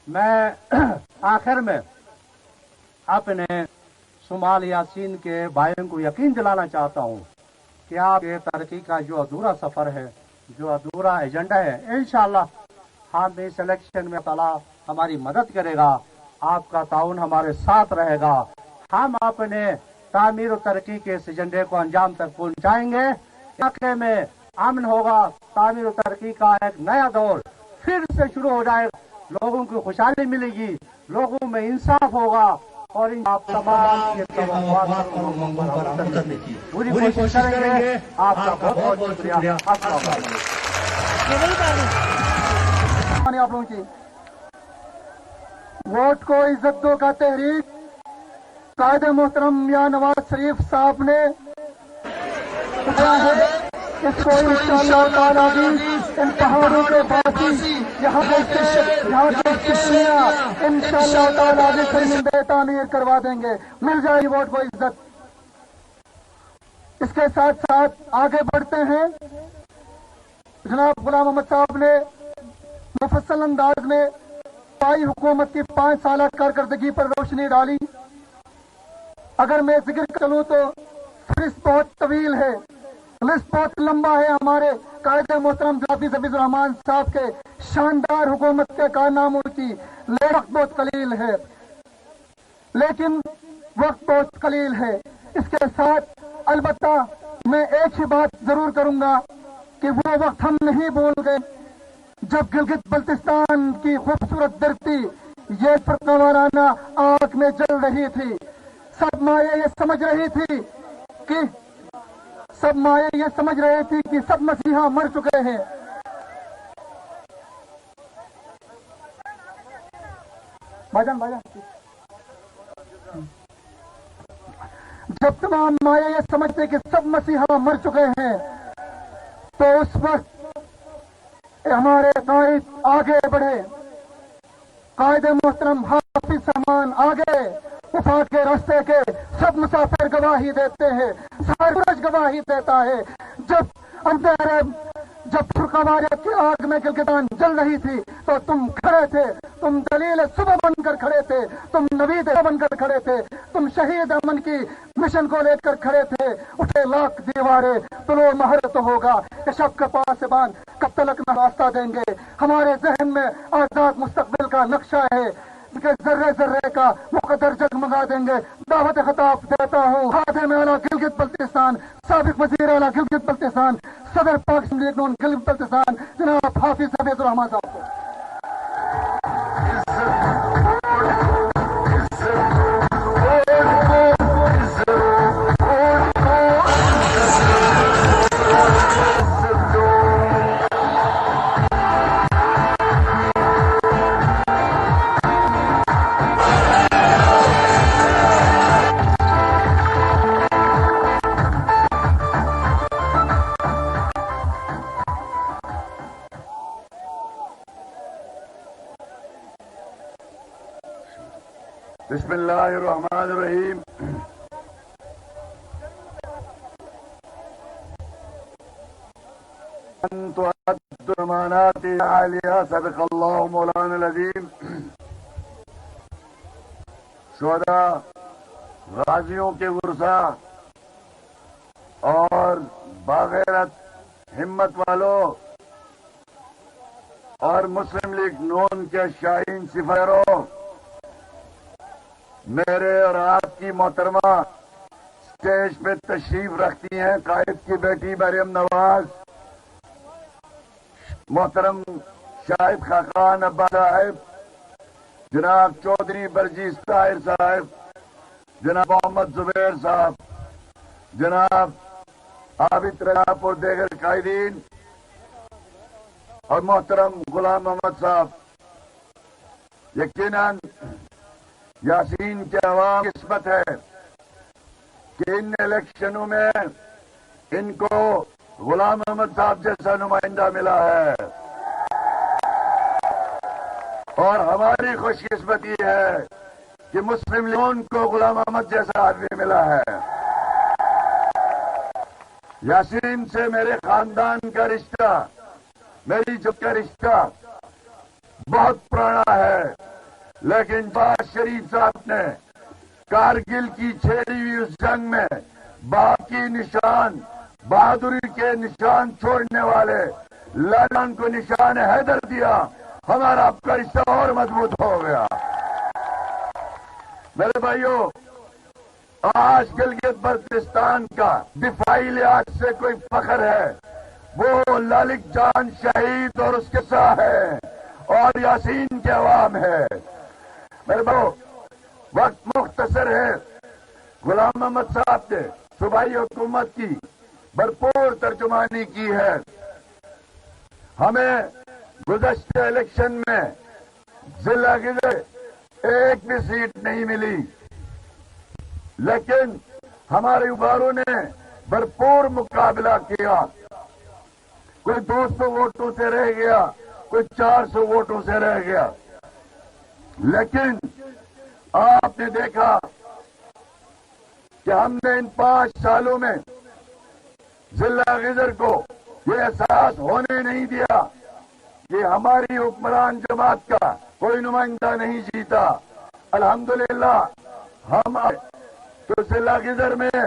میں آخر میں اپنے شمال یاسین کے بھائیوں کو یقین دلانا چاہتا ہوں کہ آپ کے ترقی کا جو ادھورا سفر ہے، جو ادھورا ایجنڈا ہے، انشاءاللہ ہم اس الیکشن میں تعالیٰ ہماری مدد کرے گا، آپ کا تعاون ہمارے ساتھ رہے گا، ہم اپنے تعمیر و ترقی کے اس ایجنڈے کو انجام تک پہنچائیں گے۔ علاقے میں امن ہوگا، تعمیر و ترقی کا ایک نیا دور پھر سے شروع ہو جائے گا، لوگوں کو خوشحالی ملے گی، لوگوں میں انصاف ہوگا، اور آپ تمام کے توقعات پر عمل کرنے کی پوری کوشش کریں گے۔ آپ کا بہت بہت شکریہ۔ السلام علیکم۔ آپ لوگوں کی ووٹ کو عزت دو کا تحریک قائد محترم میاں نواز شریف صاحب نے اٹھایا ہے، اس کو انشاءاللہ تعالیٰ بھی ان پہاڑوں کے باسی یہاں کے کشمیاں انشاءاللہ تعالیٰ بھی شرمندے تعمیر کروا دیں گے، مل جائے گی ووٹ کو عزت۔ اس کے ساتھ ساتھ آگے بڑھتے ہیں۔ جناب غلام محمد صاحب نے مفصل انداز میں پائی حکومت کی 5 سالہ کارکردگی پر روشنی ڈالی۔ اگر میں ذکر کروں تو فہرست بہت طویل ہے، لسٹ بہت لمبا ہے ہمارے قائد محترم حافظ حفیظ الرحمان صاحب کے شاندار حکومت کے کارناموں کی، وقت بہت قلیل ہے، لیکن وقت بہت قلیل ہے۔ اس کے ساتھ البتہ میں ایک ہی بات ضرور کروں گا کہ وہ وقت ہم نہیں بھول گئے جب گلگت بلتستان کی خوبصورت دھرتی یہ فرقہ وارانہ آگ میں جل رہی تھی، سب مائیں یہ سمجھ رہی تھی کہ سب مسیحا مر چکے ہیں۔ بھاجن جب تمام مائیں یہ سمجھتے کہ سب مسیحا مر چکے ہیں تو اس وقت ہمارے قائد آگے بڑھے، قائد محترم حافظ رحمان آگے، وفا کے راستے کے سب مسافر گواہی دیتے ہیں، سورج گواہی دیتا ہے۔ جب فرقہ واریت کی آگ میں گلگتان جل رہی تھی تو تم کھڑے تھے، تم دلیل صبح بن کر کھڑے تھے، تم نوید بن کر کھڑے تھے، تم شہید امن کی مشن کو لے کر کھڑے تھے۔ اٹھے لاکھ دیواریں طلوع مہر تو ہوگا کہ شب کے پاسبان کب تلک نہ راستہ دیں گے۔ ہمارے ذہن میں آزاد مستقبل کا نقشہ ہے کہ ذرے ذرے کا مقدر جگمگا دیں گے۔ دعوت خطاب دیتا ہوں خادم اعلیٰ گلگت بلتستان، سابق وزیر اعلیٰ گلگت بلتستان، صدر پاکستان لیگ نون گلگت بلتستان جناب حافظ حفیظ الرحمان صاحب کو۔ بسم اللہ الرحمن الرحیم۔ ان تؤدوا الامانات الى اهلها صدق اللہ مولانا العظیم۔ شہداء، غازیوں کے ورثاء اور باغیرت ہمت والوں اور مسلم لیگ نون کے شاہین سپاہیوں، میرے اور آپ کی محترمہ اسٹیج پہ تشریف رکھتی ہیں قائد کی بیٹی مریم نواز، محترم شاہد خاقان ابا صاحب، جناب چودھری برجیز طاہر صاحب، جناب محمد زبیر صاحب، جناب عابد رجب اور دیگر قائدین، اور محترم غلام محمد صاحب۔ یقیناً یاسین کے عوام کی قسمت ہے کہ ان الیکشنوں میں ان کو غلام محمد صاحب جیسا نمائندہ ملا ہے، اور ہماری خوش قسمتی ہے کہ مسلم لیگ کو غلام محمد جیسا آدمی ملا ہے۔ یاسین سے میرے خاندان کا رشتہ، میری جو کا رشتہ بہت پرانا ہے۔ لیکن باز شریف صاحب نے کارگل کی چھیڑی ہوئی اس جنگ میں باقی نشان بہادری کے نشان چھوڑنے والے لالان کو نشان حیدر دیا، ہمارا آپ کا رشتہ اور مضبوط ہو گیا۔ میرے بھائیوں، آج گلگت بلتستان کا دفاعی لحاظ سے کوئی فخر ہے وہ لالک جان شہید اور اس کے ساتھ ہے اور یاسین کے عوام ہے۔ میرے بھائیوں، وقت مختصر ہے، غلام محمد صاحب نے صوبائی حکومت کی بھرپور ترجمانی کی ہے۔ ہمیں گزشتہ الیکشن میں ضلع گزر ایک بھی سیٹ نہیں ملی، لیکن ہمارے امیدواروں نے بھرپور مقابلہ کیا۔ کوئی 200 ووٹوں سے رہ گیا، کوئی 400 ووٹوں سے رہ گیا، لیکن آپ نے دیکھا کہ ہم نے ان 5 سالوں میں ضلع غزر کو یہ احساس ہونے نہیں دیا کہ ہماری حکمران جماعت کا کوئی نمائندہ نہیں جیتا۔ الحمدللہ ہم تو ضلع غزر میں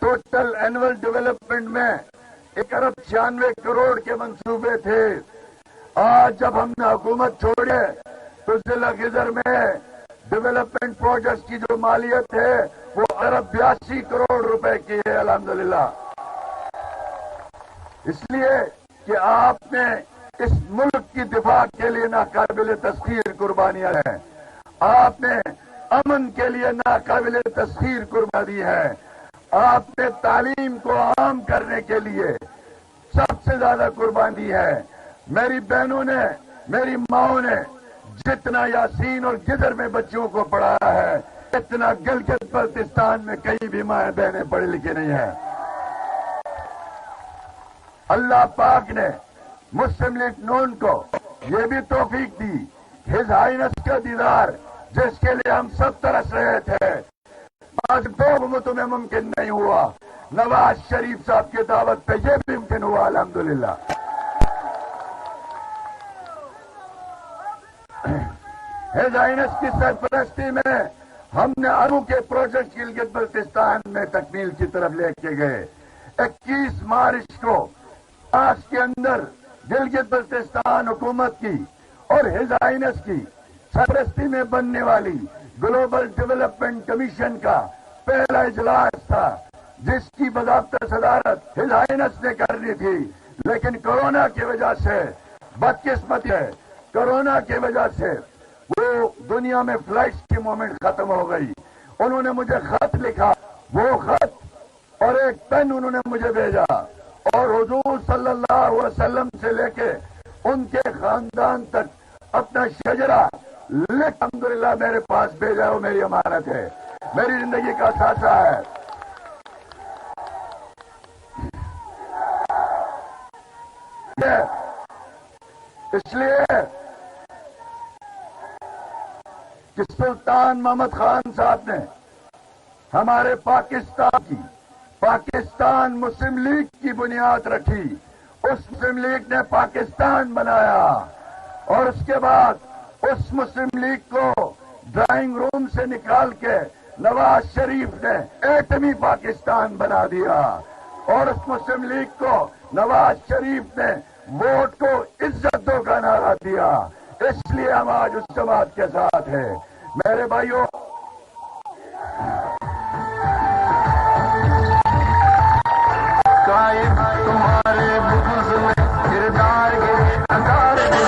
ٹوٹل اینول ڈیولپمنٹ میں 1 ارب 96 کروڑ کے منصوبے تھے۔ آج جب ہم نے حکومت چھوڑے تو ضلع غزر میں ڈیولپمنٹ پروجیکٹ کی جو مالیت ہے وہ 1 ارب 82 کروڑ روپے کی ہے الحمدللہ۔ اس لیے کہ آپ نے اس ملک کی دفاع کے لیے ناقابل تسخیر قربانیاں ہیں، آپ نے امن کے لیے ناقابل تسخیر قربانی دی ہے، آپ نے تعلیم کو عام کرنے کے لیے سب سے زیادہ قربانی دی ہے۔ میری بہنوں نے، میری ماؤں نے جتنا یاسین اور گدر میں بچوں کو پڑھایا ہے اتنا گلگت بلتستان میں کئی بھی مائیں بہنیں پڑھی لکھی نہیں ہیں۔ اللہ پاک نے مسلم لیگ نون کو یہ بھی توفیق دی، ہز ہائنس کا دیدار جس کے لیے ہم سب ترس رہے تھے، آج 2 حکومتوں میں ممکن نہیں ہوا، نواز شریف صاحب کی دعوت پہ یہ بھی ممکن ہوا الحمدللہ۔ ہز ہائنس کی سرپرستی میں ہم نے اربوں کے پروجیکٹ گلگت بلتستان میں تکمیل کی طرف لے کے گئے۔ 21 مارچ کو آج کے اندر گلگت بلتستان حکومت کی اور ہز ہائنس کی سرپرستی میں بننے والی گلوبل ڈیولپمنٹ کمیشن کا پہلا اجلاس تھا، جس کی باضابطہ صدارت ہز ہائنس نے کرنی تھی، لیکن کورونا کی وجہ سے بدقسمتی ہے، کورونا کی وجہ سے وہ دنیا میں فلائٹس کی موومنٹ ختم ہو گئی۔ انہوں نے مجھے خط لکھا، وہ خط اور ایک پین انہوں نے مجھے بھیجا اور حضور صلی اللہ علیہ وسلم سے لے کے ان کے خاندان تک اپنا شجرہ لکھ الحمدللہ میرے پاس بھیجا، وہ میری امانت ہے، میری زندگی کا سانچہ ہے۔ اس لیے کہ سلطان محمد خان صاحب نے ہمارے پاکستان مسلم لیگ کی بنیاد رکھی، اس مسلم لیگ نے پاکستان بنایا اور اس کے بعد اس مسلم لیگ کو ڈرائنگ روم سے نکال کے نواز شریف نے ایٹمی پاکستان بنا دیا اور اس مسلم لیگ کو نواز شریف نے ووٹ کو عزت دو کا نعرہ دیا۔ اس لیے ہم آج اس جماعت کے ساتھ ہیں۔ میرے بھائیوں، تمہارے بغض میں کردار کے ادار کے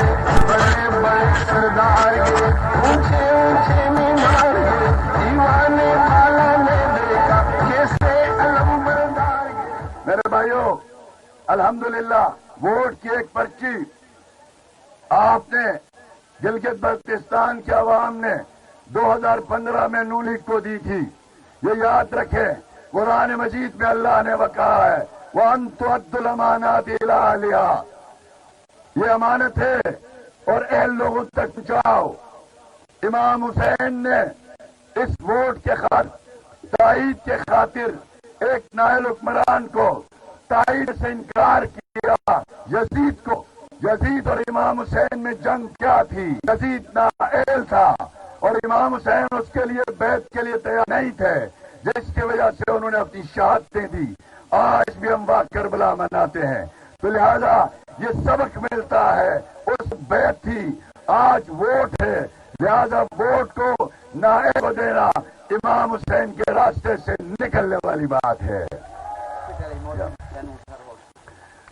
بڑے بڑے سردار کے اونچے اونچے مینار کے دیوانے والا نے دیکھا کیسے علم بردار کے۔ میرے بھائیوں، الحمدللہ ووٹ کی ایک پرچی آپ نے گلگت بلتستان کے عوام نے 2015 میں نون لیگ کو دی تھی۔ یہ یاد رکھیں، قرآن مجید میں اللہ نے کہا ہے وَأَن تُؤَدُّوا الْأَمَانَاتِ إِلَىٰ أَهْلِهَا، یہ امانت ہے اور اہل لوگوں تک پہنچاؤ۔ امام حسین نے اس ووٹ کے خاطر تائید کے خاطر ایک نائل حکمران کو تائید سے انکار کیا، یزید کو۔ یزید اور امام حسین میں جنگ کیا تھی؟ یزید نااہل تھا اور امام حسین اس کے لیے بیعت کے لیے تیار نہیں تھے، جس کی وجہ سے انہوں نے اپنی شہادتیں دی۔ آج بھی ہم واہ کربلا مناتے ہیں، تو لہذا یہ سبق ملتا ہے، اس بیعت تھی، آج ووٹ ہے، لہذا ووٹ کو نائب کو دینا امام حسین کے راستے سے نکلنے والی بات ہے۔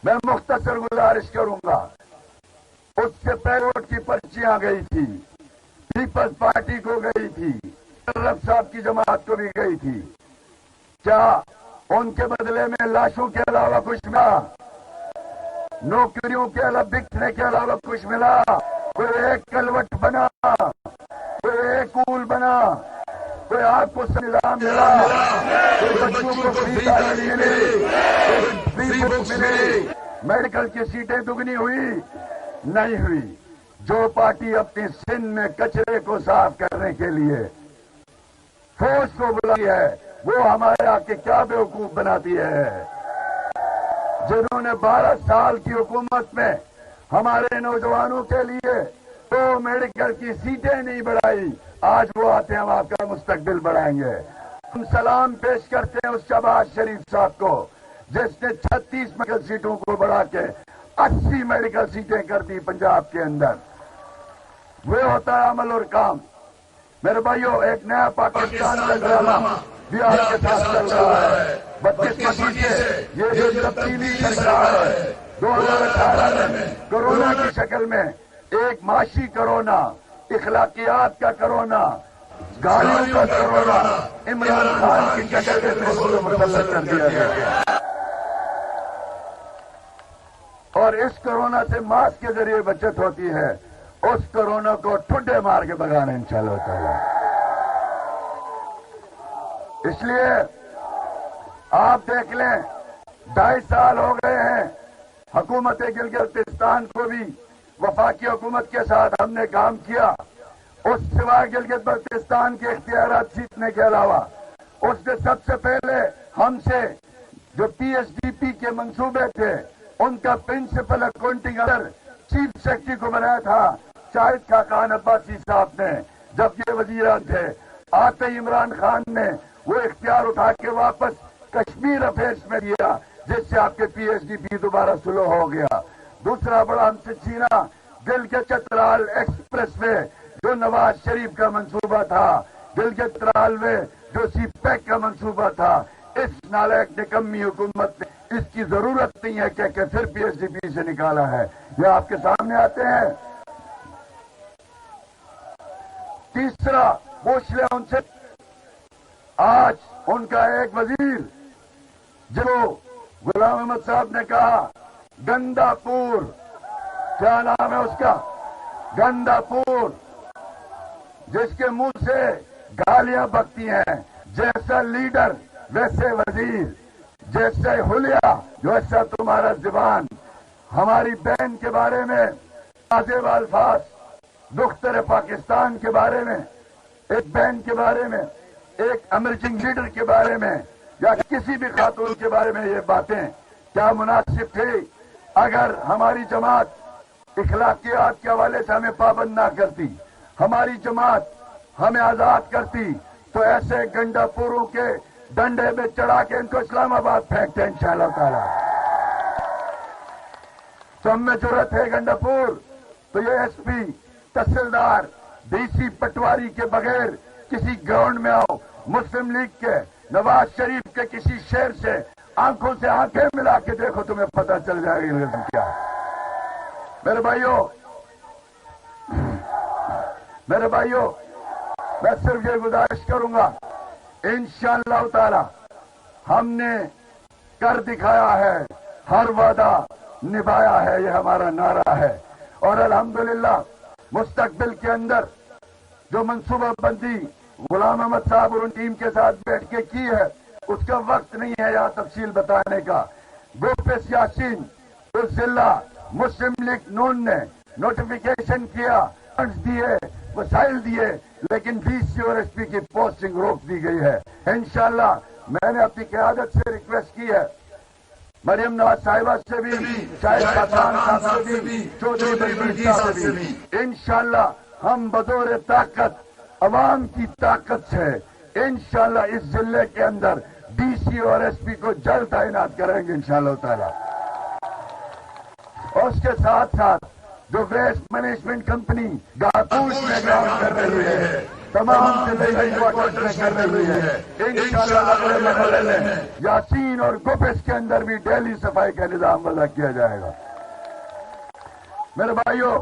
میں مختصر گزارش کروں گا، اس سے پہلے ووٹ کی پرچیاں گئی تھی، پیپلز پارٹی کو گئی تھی، رب صاحب کی جماعت کو بھی گئی تھی، کیا ان کے بدلے میں لاشوں کے علاوہ کچھ ملا؟ نوکریوں کے علاوہ بکنے کے علاوہ کچھ ملا؟ کوئی ایک کلوٹ بنا، کوئی ایک کول بنا، کوئی آپ کو نظام ملا، کوئی بچوں کو فری تعلیم ملی، فری بک ملی، میڈیکل کی سیٹیں دگنی ہوئی؟ نہیں ہوئی۔ جو پارٹی اپنی سندھ میں کچرے کو صاف کرنے کے لیے فوج کو بلائی ہے، وہ ہمارے آپ کے کیا بیوقوف بناتی ہے؟ جنہوں نے 12 سال کی حکومت میں ہمارے نوجوانوں کے لیے تو میڈیکل کی سیٹیں نہیں بڑھائی، آج وہ آتے ہیں ہم آپ کا مستقبل بڑھائیں گے۔ ہم سلام پیش کرتے ہیں اس شہباز شریف صاحب کو جس نے 36 میڈیکل سیٹوں کو بڑھا کے 80 میڈیکل سیٹیں کر دی پنجاب کے اندر۔ وہ ہوتا ہے عمل اور کام۔ میرے بھائیوں، ایک نیا پاکستان کا ڈرامہ بھی آپ کے ساتھ چل رہا ہے۔ 32 سے یہ جو تبدیلی سرکار ہے 2018 میں کورونا کی شکل میں ایک معاشی کورونا، اخلاقیات کا کورونا، گاڑیوں کا کورونا عمران خان کی شکل میں مسلط کر دیا گیا، اور اس کورونا سے ماسک کے ذریعے بچت ہوتی ہے۔ اس کورونا کو ٹھڈے مار کے بگانا انشاءاللہ تعالی۔ اس لیے آپ دیکھ لیں، 2.5 سال ہو گئے ہیں حکومت گلگت بلتستان کو بھی وفاقی حکومت کے ساتھ ہم نے کام کیا۔ اس سوائے گلگت بلتستان کے اختیارات جیتنے کے علاوہ اس نے سب سے پہلے ہم سے جو پی ایس ڈی پی کے منصوبے تھے ان کا پرنسپل اکاؤنٹنگ افسر چیف سیکرٹری کو بنایا تھا شاہد خاقان عباسی صاحب نے، جب یہ وزیران تھے۔ آتے ہی عمران خان نے وہ اختیار اٹھا کے واپس کشمیر افیئرس میں دیا، جس سے آپ کے پی ایس ڈی پی دوبارہ سلو ہو گیا۔ دوسرا بڑا ہم سے چھینا گلگت چترال ایکسپریس وے جو نواز شریف کا منصوبہ تھا، گلگت چترال وے جو سی پیک کا منصوبہ تھا۔ اس نالائق نکمی حکومت نے اس کی ضرورت نہیں ہے کہ پھر پی ایس ڈی پی سے نکالا ہے۔ یہ آپ کے سامنے آتے ہیں۔ تیسرا پوچھ لیں ان سے، آج ان کا ایک وزیر جو غلام احمد صاحب نے کہا گندا پور، کیا نام ہے اس کا؟ گندا پور، جس کے منہ سے گالیاں بکتی ہیں، جیسا لیڈر ویسے وزیر، جیسے حلیہ جو ایسا تمہارا زبان۔ ہماری بہن کے بارے میں واضح الفاظ، دختر پاکستان کے بارے میں، ایک بہن کے بارے میں، ایک ایمرجنگ لیڈر کے بارے میں، یا کسی بھی خاتون کے بارے میں یہ باتیں کیا مناسب تھی؟ اگر ہماری جماعت اخلاقیات کے حوالے سے ہمیں پابند نہ کرتی، ہماری جماعت ہمیں آزاد کرتی، تو ایسے گنڈا پوروں کے ڈنڈے میں چڑھا کے ان کو اسلام آباد پھینکتے ہیں انشاءاللہ تعالی۔ تو ہم میں ضرورت ہے گنڈا پور، تو یہ ایس پی، تحصیلدار، ڈی سی پٹواری کے بغیر کسی گراؤنڈ میں آؤ، مسلم لیگ کے، نواز شریف کے کسی شہر سے آنکھوں سے آنکھیں ملا کے دیکھو، تمہیں پتہ چل جائے گی لازم کیا ہے۔ میرے بھائیوں، میں صرف یہ گزارش کروں گا، انشاءاللہ تعالی ہم نے کر دکھایا ہے، ہر وعدہ نبھایا ہے، یہ ہمارا نعرہ ہے۔ اور الحمدللہ مستقبل کے اندر جو منصوبہ بندی غلام احمد صاحب اور ان ٹیم کے ساتھ بیٹھ کے کی ہے، اس کا وقت نہیں ہے یہاں تفصیل بتانے کا۔ گروپ یاسین تو ضلع مسلم لیگ نون نے نوٹیفیکیشن کیا، فنڈز دیے، وسائل دیے، لیکن ڈی سی اور ایس پی کی پوسٹنگ روک دی گئی ہے۔ انشاءاللہ میں نے اپنی قیادت سے ریکویسٹ کی ہے، مریم نواز صاحبہ سے بھی، شاہد خاقان صاحب سے بھی، چودھری بلبل صاحب سے بھی، انشاءاللہ ہم بدور طاقت عوام کی طاقت سے انشاءاللہ اس ضلع کے اندر ڈی سی اور ایس پی کو جلد تعینات کریں گے انشاءاللہ تعالی. اور اس کے ساتھ ساتھ جو ویسٹ مینجمنٹ کمپنی گاتوش میں کام کر رہی ہے، تمام ضلعی کوارٹرز میں کر رہی ہے، انشاءاللہ اگلے مرحلے میں یاسین اور گوپس کے اندر بھی ڈیلی صفائی کا نظام وضع کیا جائے گا. میرے بھائیوں،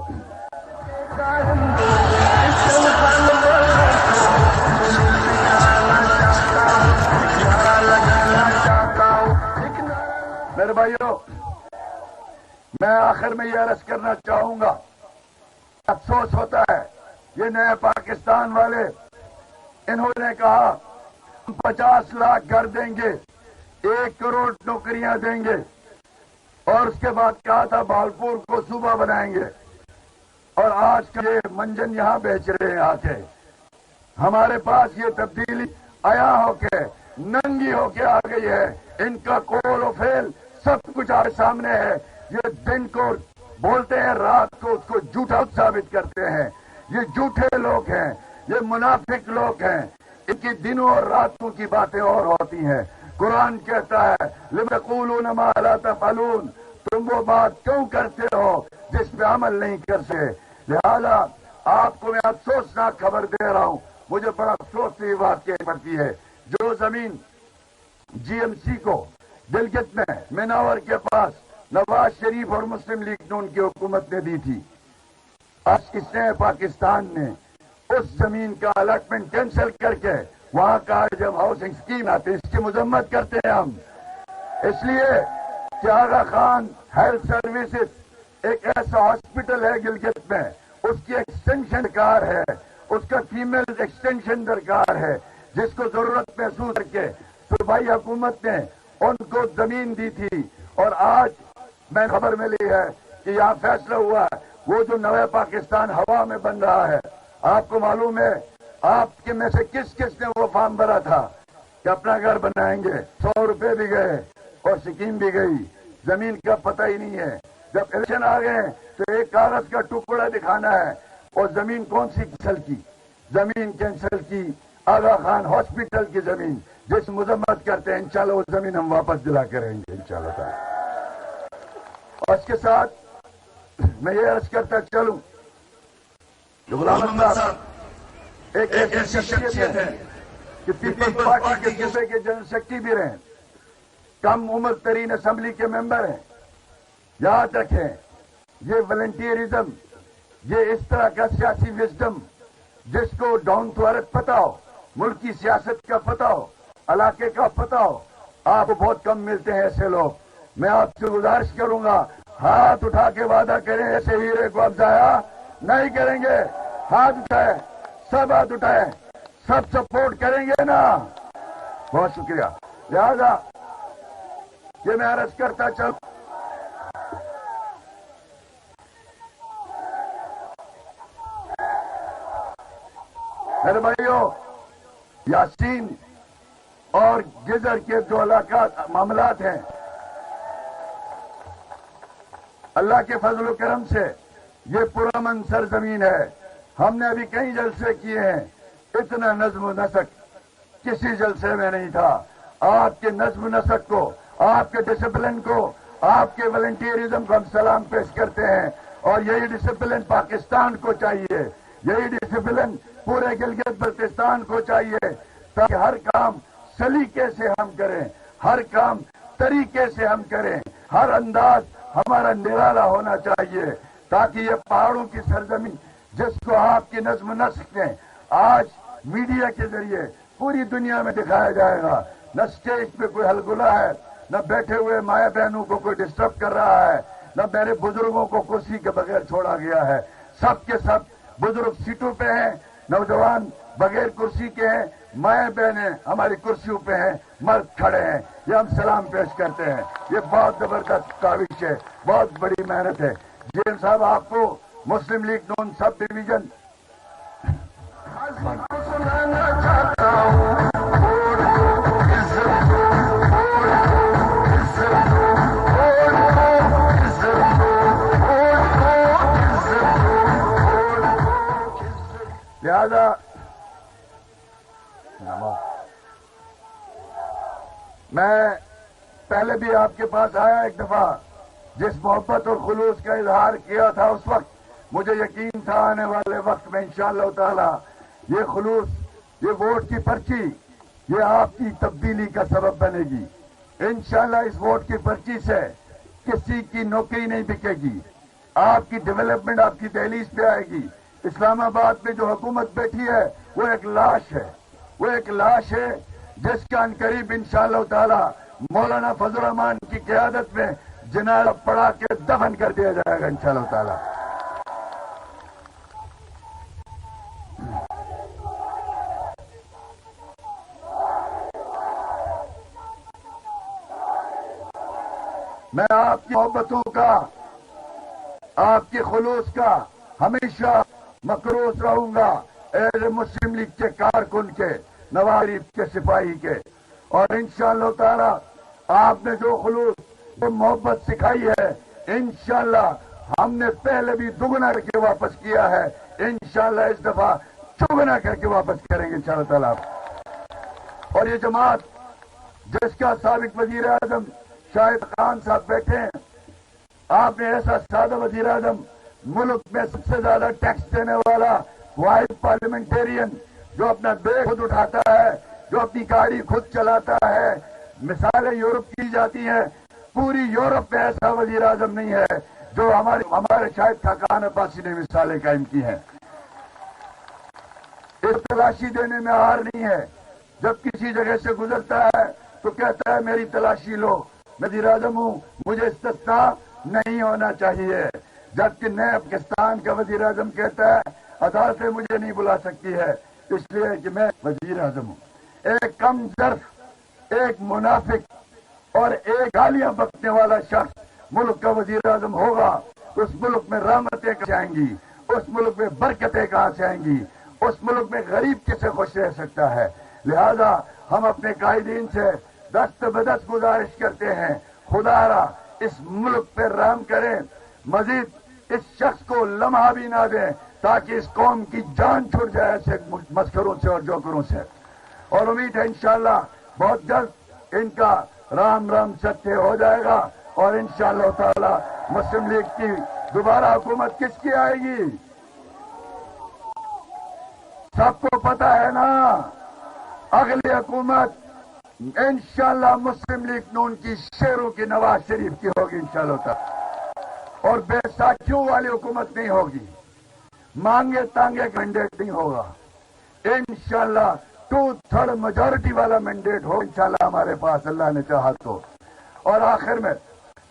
میں آخر میں یہ عرض کرنا چاہوں گا، افسوس ہوتا ہے یہ نئے پاکستان والے انہوں نے کہا ہم 50 لاکھ گھر دیں گے، 1 کروڑ نوکریاں دیں گے، اور اس کے بعد کہا تھا بھالپور کو صوبہ بنائیں گے، اور آج کا یہ منجن یہاں بیچ رہے ہیں. آ کے ہمارے پاس یہ تبدیلی آیا ہو کے ننگی ہو کے آ گئی ہے. ان کا قول و فعل سب کچھ آپ سامنے ہے. یہ دن کو بولتے ہیں، رات کو اس کو جھوٹا ثابت کرتے ہیں. یہ جھوٹے لوگ ہیں، یہ منافق لوگ ہیں. ان کی دنوں اور راتوں کی باتیں اور ہوتی ہیں. قرآن کہتا ہے لِمَ تَقُولُونَ مَا لَا تَفْعَلُونَ، تم وہ بات کیوں کرتے ہو جس پہ عمل نہیں کرتے. لہذا آپ کو میں افسوسناک خبر دے رہا ہوں، مجھے بڑا افسوس سے یہ بات کہنی پڑتی ہے. جو زمین جی ایم سی کو گلگت میں مناور کے پاس نواز شریف اور مسلم لیگ نون کی حکومت نے دی تھی، آج اس نے پاکستان نے اس زمین کا الاٹمنٹ کینسل کر کے وہاں کا جب ہاؤسنگ اسکیم آتے اس کی مذمت کرتے ہیں ہم. اس لیے کہ آغا خان ہیلتھ سروسز ایک ایسا ہاسپٹل ہے گلگت میں، اس کی ایکسٹینشن درکار ہے، اس کا فیمیل ایکسٹینشن درکار ہے، جس کو ضرورت محسوس کر کے صوبائی حکومت نے ان کو زمین دی تھی. اور آج میں خبر ملی ہے کہ یہاں فیصلہ ہوا ہے وہ جو نیا پاکستان ہوا میں بن رہا ہے. آپ کو معلوم ہے آپ کے میں سے کس کس نے وہ فارم بھرا تھا کہ اپنا گھر بنائیں گے؟ 100 روپے بھی گئے اور سکیم بھی گئی، زمین کا پتہ ہی نہیں ہے. جب الیکشن آ گئے تو ایک کاغذ کا ٹکڑا دکھانا ہے، اور زمین کون سی کینسل کی؟ زمین کینسل کی آغا خان ہاسپٹل کی زمین، جس مذمت کرتے ہیں. انشاءاللہ وہ زمین ہم واپس دلا کے رہیں گے انشاءاللہ تعالی. اور اس کے ساتھ میں یہ عرض کرتا چلوں، غلام احمد صاحب ایک ایسی شخصیت ہے کہ پیپلز پارٹی کے صوبے کے جنرل سیکرٹری بھی رہے، کم عمر ترین اسمبلی کے ممبر ہیں. یاد رکھیں، یہ والنٹیئرزم، یہ اس طرح کا سیاسی وزڈم جس کو ڈاؤن ٹو ارتھ پتا ہو، ملک کی سیاست کا پتا ہو، علاقے کا پتا ہو، آپ کو بہت کم ملتے ہیں ایسے لوگ. میں آپ سے گزارش کروں گا، ہاتھ اٹھا کے وعدہ کریں ایسے ہیرے کو اب ضائع نہیں کریں گے. ہاتھ اٹھائے، سب ہاتھ اٹھائے، سب سپورٹ کریں گے نا؟ بہت شکریہ. لہذا یہ میں عرض کرتا چلوں، میرے بھائیوں، یاسین اور گزر کے جو علاقات معاملات ہیں، اللہ کے فضل و کرم سے یہ پرامن سرزمین ہے. ہم نے ابھی کئی جلسے کیے ہیں، اتنا نظم و نسق کسی جلسے میں نہیں تھا. آپ کے نظم و نسق کو، آپ کے ڈسپلن کو، آپ کے والنٹیئرزم کو ہم سلام پیش کرتے ہیں. اور یہی ڈسپلن پاکستان کو چاہیے، یہی ڈسپلن پورے گلگت بلتستان کو چاہیے، تاکہ ہر کام سلیقے سے ہم کریں، ہر کام طریقے سے ہم کریں، ہر انداز ہمارا نرالا ہونا چاہیے، تاکہ یہ پہاڑوں کی سرزمین جس کو آپ کی نظم و نسق نے آج میڈیا کے ذریعے پوری دنیا میں دکھایا جائے گا. نہ اسٹیج پہ کوئی ہلگلا ہے، نہ بیٹھے ہوئے مایا بہنوں کو کوئی ڈسٹرب کر رہا ہے، نہ میرے بزرگوں کو کرسی کے بغیر چھوڑا گیا ہے. سب کے سب بزرگ سیٹوں پہ ہیں، نوجوان بغیر کرسی کے ہیں، مائیں بہنیں ہماری کرسیوں پہ ہیں، مرد کھڑے ہیں. یہ ہم سلام پیش کرتے ہیں. یہ بہت زبردست کاوش ہے، بہت بڑی محنت ہے. جی صاحب، آپ کو مسلم لیگ نون سب ڈویژن لہذا میں پہلے بھی آپ کے پاس آیا ایک دفعہ، جس محبت اور خلوص کا اظہار کیا تھا اس وقت مجھے یقین تھا آنے والے وقت میں انشاءاللہ تعالی یہ خلوص، یہ ووٹ کی پرچی، یہ آپ کی تبدیلی کا سبب بنے گی۔ انشاءاللہ اس ووٹ کی پرچی سے کسی کی نوکری نہیں بکے گی، آپ کی ڈیولپمنٹ آپ کی دہلیز پہ آئے گی۔ اسلام آباد میں جو حکومت بیٹھی ہے وہ ایک لاش ہے، وہ ایک لاش ہے جس کا عنقریب انشاءاللہ تعالی مولانا فضل الرحمان کی قیادت میں جنازہ پڑھا کے دفن کر دیا جائے گا انشاءاللہ تعالی۔ میں آپ کی محبتوں کا، آپ کے خلوص کا ہمیشہ مقروض رہوں گا، ایز اے مسلم لیگ کے کارکن کے، نواز شریف کے سپاہی کے، اور انشاءاللہ تعالی آپ نے جو خلوص، جو محبت سکھائی ہے، انشاءاللہ ہم نے پہلے بھی دگنا کر کے واپس کیا ہے، انشاءاللہ اس دفعہ چگنا کر کے واپس کریں گے انشاءاللہ تعالی۔ اور یہ جماعت جس کا سابق وزیر اعظم شاہد خان صاحب بیٹھے ہیں، آپ نے ایسا سادہ وزیر اعظم، ملک میں سب سے زیادہ ٹیکس دینے والا واحد پارلیمنٹرین، جو اپنا بیگ خود اٹھاتا ہے، جو اپنی گاڑی خود چلاتا ہے، مثالیں یورپ کی جاتی ہیں، پوری یورپ میں ایسا وزیر اعظم نہیں ہے جو ہمارے شاہد خاقان عباسی نے مثالیں قائم کی ہیں۔ اس تلاشی دینے میں ہار نہیں ہے، جب کسی جگہ سے گزرتا ہے تو کہتا ہے میری تلاشی لو، وزیر اعظم ہوں، مجھے استثناء نہیں ہونا چاہیے، جبکہ نئے پاکستان کا وزیر اعظم کہتا ہے عدالتیں مجھے نہیں بلا سکتی ہے اس لیے کہ میں وزیر اعظم ہوں۔ ایک کم ظرف، ایک منافق اور ایک گالیاں بکنے والا شخص ملک کا وزیر اعظم ہوگا، اس ملک میں رحمتیں کہاں سے آئیں گی، اس ملک میں برکتیں کہاں سے آئیں گی، اس ملک میں غریب کیسے خوش رہ سکتا ہے۔ لہذا ہم اپنے قائدین سے دست بدست گزارش کرتے ہیں، خدا را اس ملک پہ رحم کریں، مزید اس شخص کو لمحہ بھی نہ دیں تاکہ اس قوم کی جان چھوٹ جائے ایسے مسخروں سے اور جوکروں سے۔ اور امید ہے انشاءاللہ بہت جلد ان کا رام رام ستیہ ہو جائے گا، اور انشاءاللہ تعالی مسلم لیگ کی دوبارہ حکومت کس کی آئے گی؟ سب کو پتا ہے نا، اگلی حکومت انشاءاللہ مسلم لیگ نون کی شیروں کی نواز شریف کی ہوگی انشاءاللہ تعالی، اور بے ساکھیوں والی حکومت نہیں ہوگی، مانگے تانگے مینڈیٹ نہیں ہوگا، انشاءاللہ 2/3 میجورٹی والا مینڈیٹ ہو انشاءاللہ ہمارے پاس، اللہ نے چاہا تو۔ اور آخر میں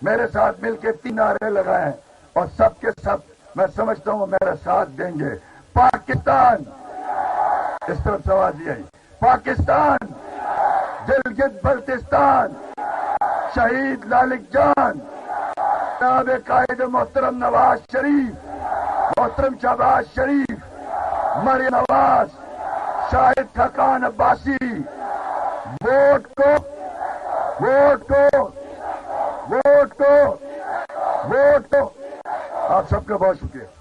میرے ساتھ مل کے 3 نعرے لگائیں، اور سب کے سب میں سمجھتا ہوں میرا ساتھ دیں گے۔ پاکستان، اس طرف سوازی آئی، پاکستان، گلگت بلتستان، شہید لالک جان، جناب قائد محترم نواز شریف، محترم شہباز شریف، مریم نواز، شاہد خاقان عباسی، ووٹ کو ووٹ کو ووٹ کو ووٹ کو۔ آپ سب کا بہت شکریہ۔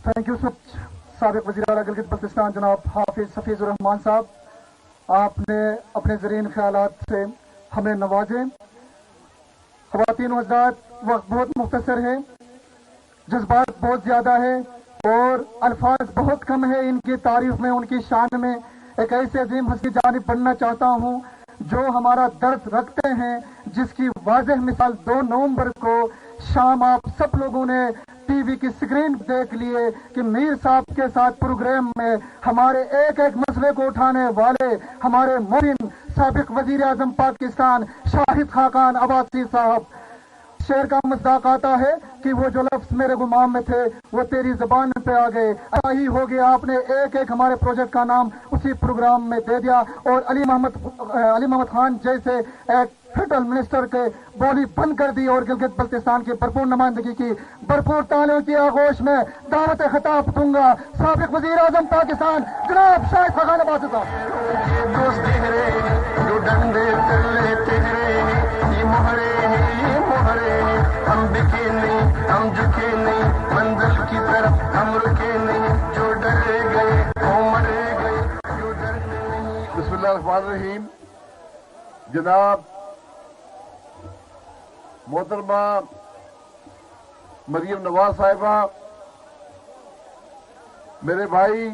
تھینک یو سابق وزیر اعلیٰ گلگت بلتستان جناب حافظ حفیظ الرحمان صاحب، آپ نے اپنے زرین خیالات سے ہمیں نوازے۔ خواتین و حضرات، وقت بہت مختصر ہے، جذبات بہت زیادہ ہے اور الفاظ بہت کم ہے ان کی تعریف میں، ان کی شان میں۔ ایک ایسے عظیم ہستی جانب پڑھنا چاہتا ہوں جو ہمارا درد رکھتے ہیں، جس کی واضح مثال 2 نومبر کو شام آپ سب لوگوں نے ٹی وی کی اسکرین دیکھ لیے کہ میر صاحب کے ساتھ پروگرام میں ہمارے ایک ایک مسئلے کو اٹھانے والے ہمارے مومن سابق وزیر اعظم پاکستان شاہد خاقان عباسی صاحب، شعر کا مصداق آتا ہے کہ وہ جو لفظ میرے گمان میں تھے وہ تیری زبان پہ آ گئے. ایسا ہی ہو گیا, آپ نے ایک ایک ہمارے پروجیکٹ کا نام اسی پروگرام میں دے دیا, اور علی محمد خان جیسے ایک فیڈرل منسٹر کے بولی بند کر دی, اور گلگت بلتستان کی بھرپور نمائندگی کی. بھرپور تالیوں کی آغوش میں دعوت خطاب دوں گا سابق وزیر اعظم پاکستان جناب شاہد خاقان عباسی صاحب. جو ڈنڈے چلے تیرے یہ مہرے یہ مہرے, ہم بکے نہیں ہم جھکے نہیں, منزل کی طرف ہم رکے نہیں, جو ڈرے گئے وہ مرے گئے, جو ڈرتے نہیں. بسم اللہ الرحمن الرحیم. جناب محترمہ مریم نواز صاحبہ, میرے بھائی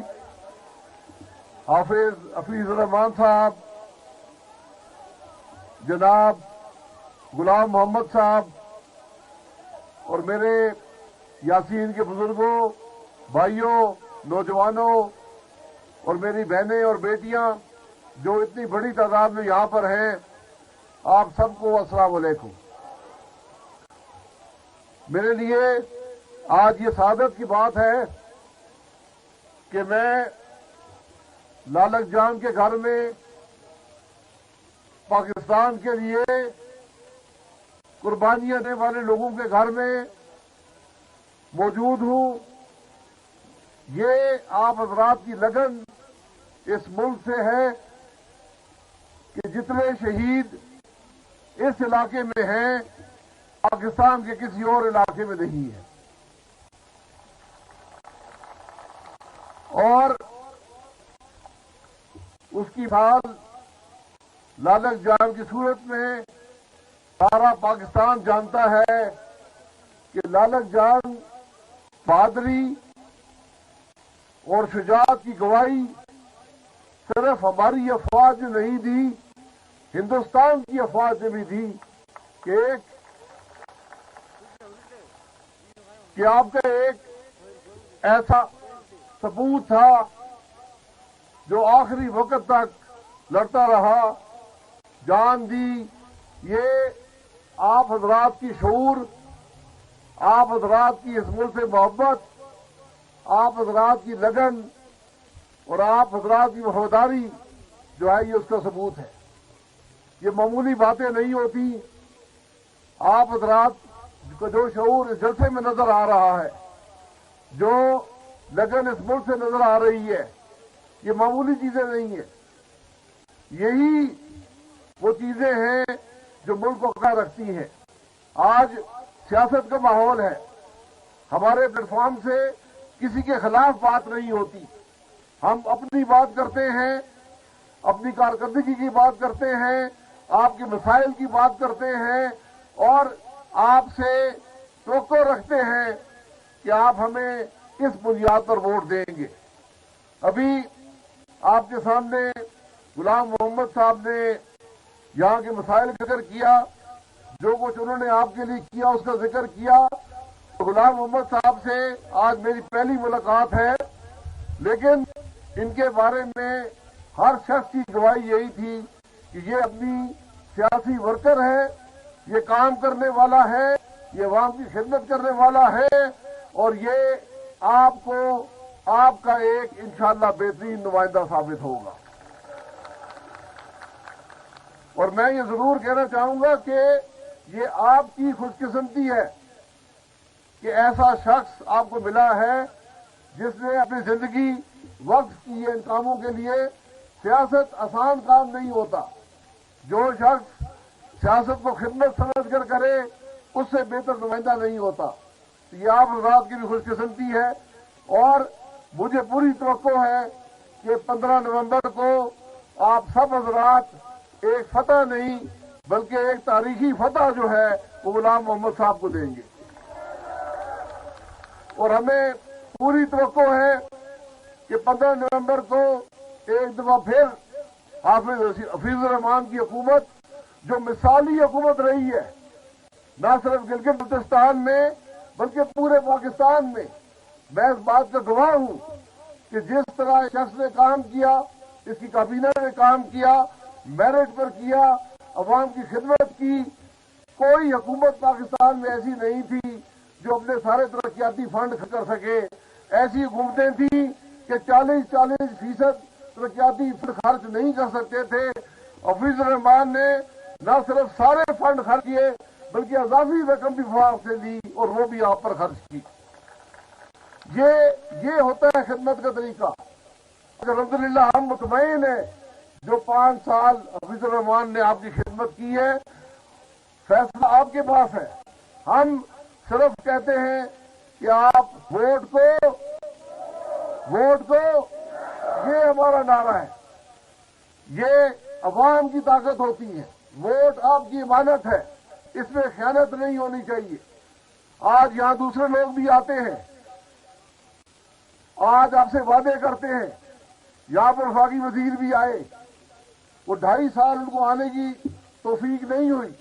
حفیظ الرحمان صاحب, جناب غلام محمد صاحب, اور میرے یاسین کے بزرگوں, بھائیوں, نوجوانوں, اور میری بہنیں اور بیٹیاں جو اتنی بڑی تعداد میں یہاں پر ہیں, آپ سب کو السلام علیکم. میرے لیے آج یہ سعادت کی بات ہے کہ میں لالک جان کے گھر میں پاکستان کے لیے قربانیاں دینے والے لوگوں کے گھر میں موجود ہوں. یہ آپ حضرات کی لگن اس ملک سے ہے کہ جتنے شہید اس علاقے میں ہیں پاکستان کے کسی اور علاقے میں نہیں ہے. اور اس کی مثال لالک جان کی صورت میں سارا پاکستان جانتا ہے کہ لالک جان بہادری اور شجاعت کی گواہی صرف ہماری افواج نے نہیں دی, ہندوستان کی افواج نے بھی دی کہ آپ کا ایک ایسا ثبوت تھا جو آخری وقت تک لڑتا رہا, جان دی. یہ آپ حضرات کی شعور, آپ حضرات کی اس ملک سے محبت, آپ حضرات کی لگن اور آپ حضرات کی وفاداری جو ہے یہ اس کا ثبوت ہے. یہ معمولی باتیں نہیں ہوتی. آپ حضرات کو جو شعور اس جلسے میں نظر آ رہا ہے, جو لگن اس ملک سے نظر آ رہی ہے, یہ معمولی چیزیں نہیں ہیں. یہی وہ چیزیں ہیں جو ملک کو قائم رکھتی ہیں. آج سیاست کا ماحول ہے, ہمارے پلیٹ فارم سے کسی کے خلاف بات نہیں ہوتی. ہم اپنی بات کرتے ہیں, اپنی کارکردگی کی بات کرتے ہیں, آپ کے مسائل کی بات کرتے ہیں, اور آپ سے توقع رکھتے ہیں کہ آپ ہمیں اس بنیاد پر ووٹ دیں گے. ابھی آپ کے سامنے غلام محمد صاحب نے یہاں کے مسائل کا ذکر کیا, جو کچھ انہوں نے آپ کے لیے کیا اس کا ذکر کیا. غلام محمد صاحب سے آج میری پہلی ملاقات ہے, لیکن ان کے بارے میں ہر شخص کی گواہی یہی تھی کہ یہ اپنی سیاسی ورکر ہے, یہ کام کرنے والا ہے, یہ عوام کی خدمت کرنے والا ہے, اور یہ آپ کو آپ کا ایک انشاءاللہ بہترین نمائندہ ثابت ہوگا. اور میں یہ ضرور کہنا چاہوں گا کہ یہ آپ کی خوش قسمتی ہے کہ ایسا شخص آپ کو ملا ہے جس نے اپنی زندگی وقف کی ہے ان کاموں کے لیے. سیاست آسان کام نہیں ہوتا. جو شخص سیاست کو خدمت سمجھ کر کرے اس سے بہتر نمائندہ نہیں ہوتا. یہ آپ حضرات کی بھی خوش قسمتی ہے, اور مجھے پوری توقع ہے کہ 15 نومبر کو آپ سب حضرات ایک فتح نہیں بلکہ ایک تاریخی فتح جو ہے وہ غلام محمد صاحب کو دیں گے. اور ہمیں پوری توقع ہے کہ 15 نومبر کو ایک دفعہ پھر حفیظ الرحمان کی حکومت جو مثالی حکومت رہی ہے نہ صرف گلگت بلتستان میں بلکہ پورے پاکستان میں, میں اس بات کا گواہ ہوں کہ جس طرح شخص نے کام کیا, اس کی کابینہ نے کام کیا, میرٹ پر کیا, عوام کی خدمت کی, کوئی حکومت پاکستان میں ایسی نہیں تھی جو اپنے سارے ترقیاتی فنڈ کر سکے. ایسی حکومتیں تھیں کہ 40% ترقیاتی فنڈ خرچ نہیں کر سکتے تھے. حفیظ الرحمان نے نہ صرف سارے فنڈ خرچ کیے بلکہ اضافی رقم بھی وفاق سے لی اور وہ بھی آپ پر خرچ کی. یہ ہوتا ہے خدمت کا طریقہ. الحمدللہ ہم مطمئن ہیں جو 5 سال حفیظ الرحمان نے آپ کی خدمت کی ہے. فیصلہ آپ کے پاس ہے. ہم صرف کہتے ہیں کہ آپ ووٹ کو یہ ہمارا نعرہ ہے. یہ عوام کی طاقت ہوتی ہے. ووٹ آپ کی امانت ہے. اس میں خیانت نہیں ہونی چاہیے. آج یہاں دوسرے لوگ بھی آتے ہیں, آج آپ سے وعدے کرتے ہیں. یہاں پر وفاقی وزیر بھی آئے, وہ 2.5 سال ان کو آنے کی توفیق نہیں ہوئی.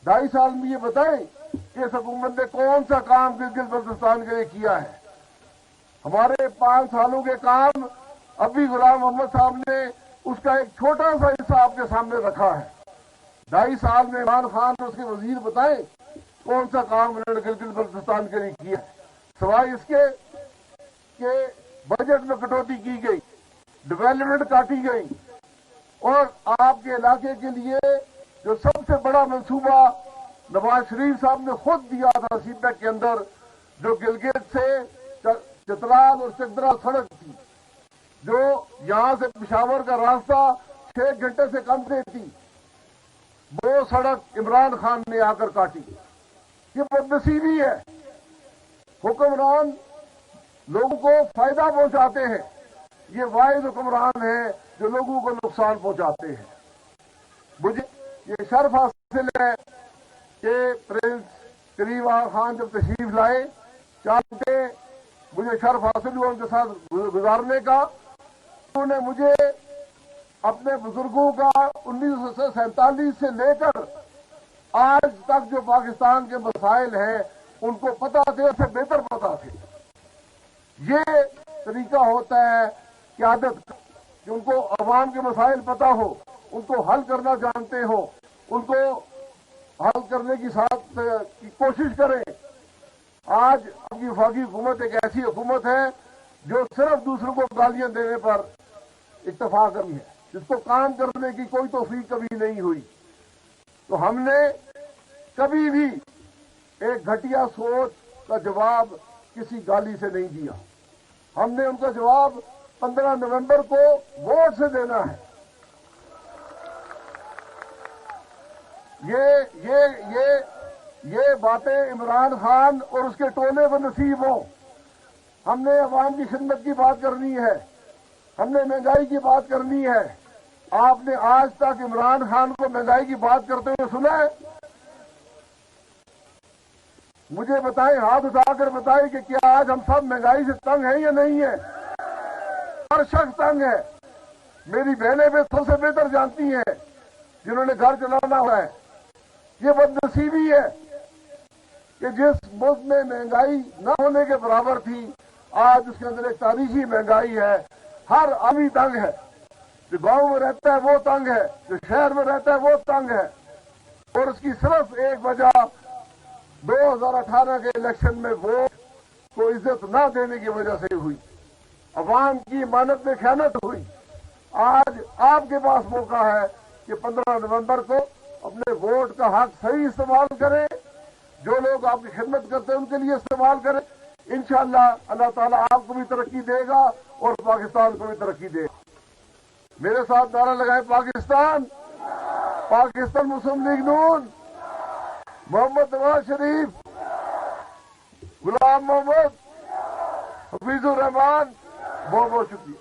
2.5 سال میں یہ بتائیں کہ اس حکومت نے کون سا کام گلگت بلتستان کے لیے کیا ہے. ہمارے 5 سالوں کے کام ابھی غلام محمد صاحب نے اس کا ایک چھوٹا سا حصہ آپ کے سامنے رکھا ہے. 2.5 سال میں عمران خان اور اس کے وزیر بتائیں کون سا کام انہوں نے گلگت بلتستان کے لیے کیا ہے, سوائے اس کے کہ بجٹ میں کٹوتی کی گئی, ڈیولپمنٹ کاٹی گئی. اور آپ کے علاقے کے لیے جو سب سے بڑا منصوبہ نواز شریف صاحب نے خود دیا تھا سی پیک کے اندر, جو گلگت سے چترال اور چکدرا سڑک تھی, جو یہاں سے پشاور کا راستہ 6 گھنٹے سے کم دیتی, وہ سڑک عمران خان نے آ کر کاٹی. یہ بدنصیبی ہے. حکمران لوگوں کو فائدہ پہنچاتے ہیں, یہ واحد حکمران ہے جو لوگوں کو نقصان پہنچاتے ہیں. مجھے یہ شرف حاصل ہے کہ پرنس کریم خان جب تشریف لائے, چاہتے مجھے شرف حاصل ہوا ان کے ساتھ گزارنے کا. انہوں نے مجھے اپنے بزرگوں کا 1947 سے لے کر آج تک جو پاکستان کے مسائل ہیں ان کو پتا تھے, اس سے بہتر پتا تھے. یہ طریقہ ہوتا ہے قیادت کا کہ ان کو عوام کے مسائل پتا ہو, ان کو حل کرنا جانتے ہو, ان کو حل کرنے کی کوشش کریں. آج اب کی وفاقی حکومت ایک ایسی حکومت ہے جو صرف دوسروں کو گالیاں دینے پر اکتفا کرتی ہے, جس کو کام کرنے کی کوئی توفیق کبھی نہیں ہوئی. تو ہم نے کبھی بھی ایک گھٹیا سوچ کا جواب کسی گالی سے نہیں دیا. ہم نے ان کا جواب 15 نومبر کو ووٹ سے دینا ہے. یہ باتیں عمران خان اور اس کے ٹولے کو نصیب ہوں. ہم نے عوام کی خدمت کی بات کرنی ہے, ہم نے مہنگائی کی بات کرنی ہے. آپ نے آج تک عمران خان کو مہنگائی کی بات کرتے ہوئے سنا ہے؟ مجھے بتائیں, ہاتھ اٹھا کر بتائیں کہ کیا آج ہم سب مہنگائی سے تنگ ہیں یا نہیں ہیں؟ ہر شخص تنگ ہے. میری بہنیں بھی سب سے بہتر جانتی ہیں جنہوں نے گھر چلانا ہوا ہے. یہ بدنصیبی ہے کہ جس ملک میں مہنگائی نہ ہونے کے برابر تھی, آج اس کے اندر ایک تاریخی مہنگائی ہے. ہر آدمی تنگ ہے. جو گاؤں میں رہتا ہے وہ تنگ ہے, جو شہر میں رہتا ہے وہ تنگ ہے. اور اس کی صرف ایک وجہ 2018 کے الیکشن میں ووٹ کو عزت نہ دینے کی وجہ سے ہوئی. عوام کی امانت میں خیانت ہوئی. آج آپ کے پاس موقع ہے کہ 15 نومبر کو اپنے ووٹ کا حق صحیح استعمال کریں. جو لوگ آپ کی خدمت کرتے ہیں ان کے لیے استعمال کریں. انشاءاللہ اللہ تعالیٰ آپ کو بھی ترقی دے گا اور پاکستان کو بھی ترقی دے گا. میرے ساتھ نعرہ لگائیں, پاکستان, پاکستان مسلم لیگ نون, محمد نواز شریف, غلام محمد, حفیظ الرحمان. بہت بہت شکریہ.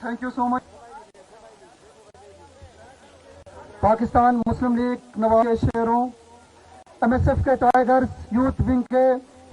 Thank you so much. Pakistan Muslim League Nawaz کے شہروں, ایم ایس ایف کے ٹائیگرز یوتھ ونگ کے